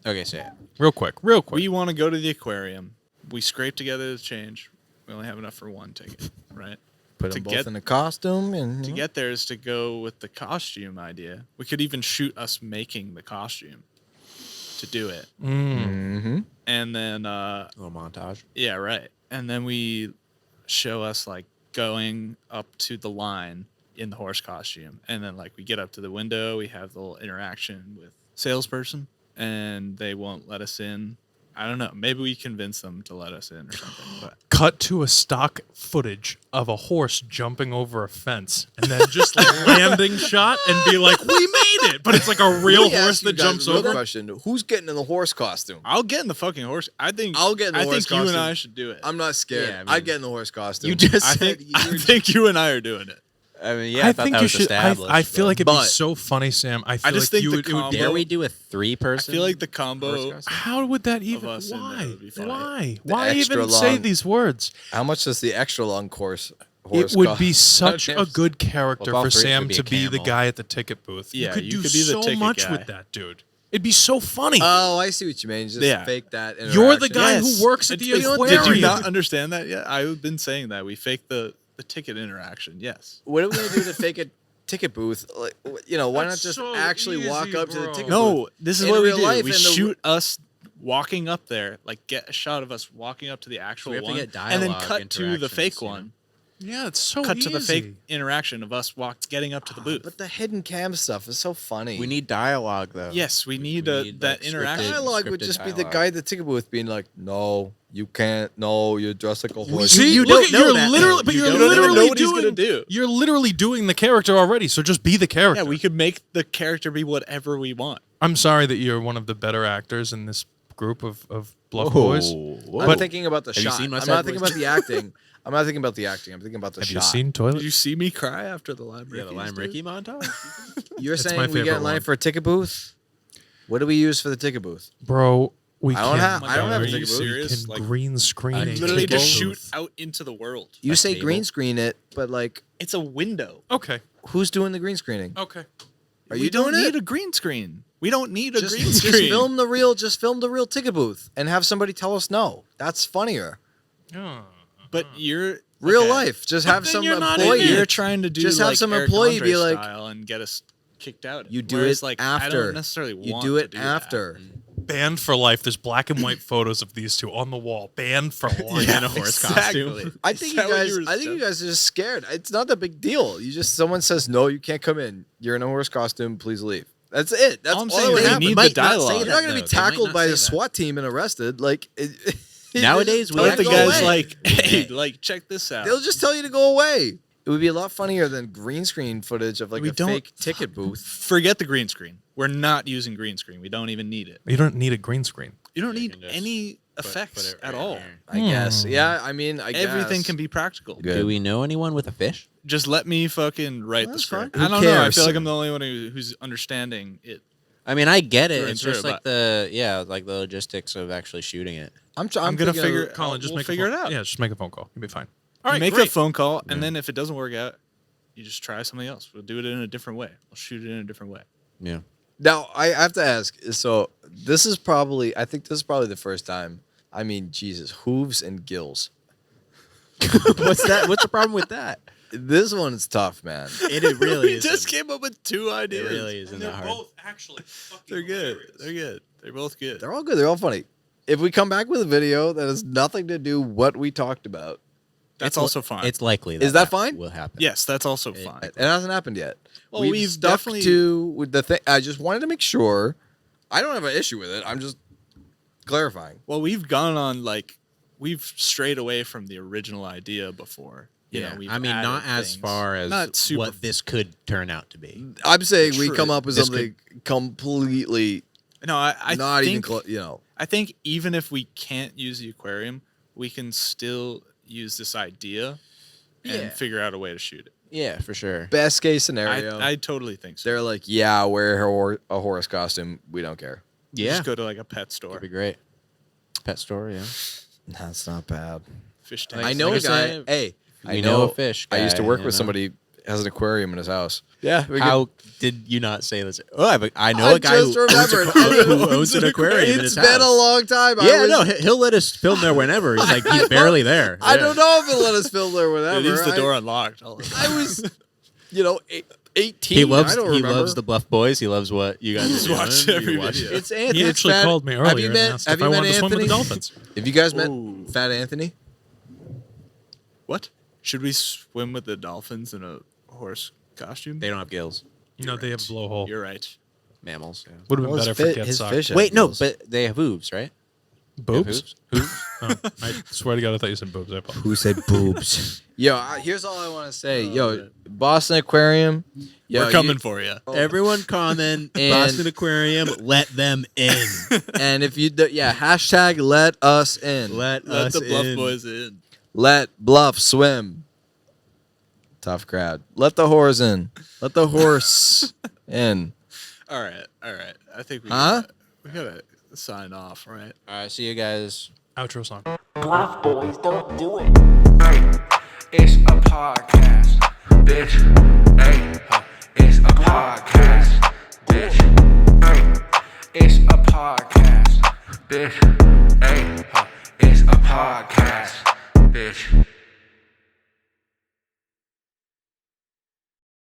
Okay, say it. Real quick. We want to go to the aquarium. We scrape together the change. We only have enough for one ticket, right? Put To them both get- in a costume and To get there is to go with the costume idea. We could even shoot us making the costume to do it. Mm-hmm. And then A little montage. yeah, right. And then we show us like going up to the line in the horse costume. And then like we get up to the window, we have the little interaction with salesperson and they won't let us in. I don't know. Maybe we convince them to let us in or something. But Cut to a stock footage of a horse jumping over a fence and then just like landing shot and be like, we made it. But it's like a real horse that jumps over. Question: Who's getting in the horse costume? I'll get in the fucking horse. I think I'll get in the horse think you and costume. I should do it. I'm not scared. Yeah, I mean- I'd get in the horse costume. You just I said think you and I are doing it. I mean, yeah, I, thought that was established. I feel like it'd be But- so funny, Sam. I feel just like think you the would, it would combo- Dare we do a 3-person? I feel like the combo. horse costume? How would that even? us in there Why? would be funny. Why? The Why extra even say long- these words? How much does the extra long horse It would cost? be such a good character Well, for all three Sam could be to a be the camel. guy at the ticket booth. Yeah, you could you do could be the so ticket much guy. with that, dude. It'd be so funny. Oh, I see what you mean. Just Yeah. fake that. You're the interaction. guy Yes. who works at the aquarium. Did you not understand that yet? I've been saying that. We fake the ticket interaction. Yes. What are we gonna do to fake a ticket booth? Like, why That's not just so actually walk easy, up to the bro. ticket booth? No, this is In what we real do. life, We in the- shoot us walking up there, like get a shot of us walking up to the actual we have to one, get and then dialogue cut to the interactions, fake you know? one. Yeah, it's so Cut easy. to the fake interaction of us getting up to the booth. But the hidden cam stuff is so funny. We need dialogue though. Yes, we need, need, that like, interaction. Dialogue would scripted just be the dialogue. guy at the ticket booth being like, "No, you can't. No, you're dressed like a horse." See, You look don't at know you're that, literally, though. but You you're don't even know literally what he's doing. gonna do. You're literally doing the character already. So just be the character. Yeah, we could make the character be whatever we want. I'm sorry that you're one of the better actors in this group of Bluff Whoa. Boys. I'm But- thinking about the Have you shot. seen my I'm side not thinking voice? about the acting. I'm not thinking about the acting. I'm thinking about the Have shot. you seen Toilet? Did you see me cry after the Lime Yeah, the Lime Ricky montage. You're It's my saying we favorite get in line one. for a ticket booth? What do we use for the ticket booth? Bro, we I don't can. have- I don't have a we ticket booth. Serious? can Like, green screen. a Literally ticket just shoot booth. out into the world. You A say table? green screen it, but like, It's a window. Okay. who's doing the green screening? Okay. Are we you don't doing need it? a green screen. We don't need a Just, green just screen. film the real ticket booth and have somebody tell us no. That's funnier. But you're Real okay. life. Just have then some you're not in employee. it. You're trying to do Just have like some Eric employee Andre be like- style and get us kicked out. You do Whereas, it like, after. I don't necessarily You want do to it do that. after. Banned for life. There's black and white photos of these two on the wall. Banned for life. in a horse costume. I think Is you that what guys. you were I think you guys are just scared. It's not that big deal. You just someone says no, you can't come in. You're in a horse costume. Please leave. That's it. That's All I'm all saying that would is happen. we need Might the not say dialogue. You're not going to be though. They might tackled not by say a that. SWAT team and arrested. Like Nowadays, we What if have the to guy's away. like, hey, like, check this out. they'll just tell you to go away. It would be a lot funnier than green screen footage of like We a don't- fake ticket booth. Forget the green screen. We're not using green screen. We don't even need it. You don't need a green screen. You don't You need can just any effects it at right all. here. I guess. Yeah. I mean, I Everything guess. can be practical. Good. Do we know anyone with a fish? Just let me fucking write the That's script. fine. I Who don't know. I cares? feel like I'm the only one who's understanding it. I mean, I get it. Through It's and just through, like like the logistics of actually shooting it. I'm gonna thinking of- figure- Colin, just we'll make figure a it phone- out. Yeah, just make a phone call. You'll be fine. All right, make great. a phone call, and then if it doesn't work out, you just try something else. We'll do it in a different way. We'll shoot it in a different way. Yeah. Now I have to ask. So this is probably. I think this is probably the first time. I mean, Jesus, hooves and gills. What's that? What's the problem with that? This one's tough, man. It really we is. just came up with two It ideas. really isn't that hard. actually fucking They're good. They're good. They're both good. They're all good. They're all funny. If we come back with a video that has nothing to do what we talked about, That's also fine. It's likely Is that fine? will happen. Yes, that's also fine. it hasn't happened yet. Well, we've we've stuck definitely- to with the thing. I just wanted to make sure. I don't have an issue with it. I'm just clarifying. Well, we've gone on we've strayed away from the original idea before. You know, we've I mean, added not as things. far as Not super what this could turn out to be. I'm saying we True. come up with This something completely No, I not even think, close. You know, I think even if we can't use the aquarium, we can still use this idea Yeah. and figure out a way to shoot it. Yeah, for sure. best case scenario. I totally think so. they're like, yeah, wear a horse costume. We don't care. You Yeah, just go to like a pet store, could be great. Pet store, yeah. That's not bad. fish tank. I know like a I guy. said, Hey, we I know a know fish I used to guy, work you with know? somebody who has an aquarium in his house. Yeah. How did you not say this? Oh, I know I a guy just who remembered. owns an aquarium in It's his been house. a long time. Yeah, no, he'll let us film there whenever. He's like, he's barely there. I Yeah. don't know if he'll let us film there whenever. It leaves the door unlocked. All the time. I was, 18. He loves I don't he remember. loves the Bluff Boys. He loves what you guys Just are watch doing. every You watch video. it. It's Anthony. He it's actually Fat- called me Have earlier you and met? asked Have if you I met wanted to swim with the Anthony? dolphins. Have you guys met Ooh. Fat Anthony? What? Should we swim with the dolphins in a horse costume? They don't have gills. No, they have blowhole. You're right. Mammals. Yeah. Would have been Well, better his for fi- get his sock. fish- Wait, no, gills. but they have hooves, right? Boobs? Hooves? Oh, I swear to God, I thought you said boobs. I apologize. Who said boobs? Yo, here's all I want to say. Yo, Boston Aquarium. Yo, We're coming for you. Everyone comment And- Boston Aquarium. Let them in. And if you do, hashtag let us in. Let Let us the Bluff in. Boys in. Let Bluff swim. Tough crowd. Let the horse in. Let the horse in. All right. I think we Huh? gotta sign off, right? All right, see you guys. Outro song. Bluff boys don't do it. It's a podcast, bitch. Hey, it's a podcast, bitch. Hey, it's a podcast, bitch. Hey, it's a podcast, bitch.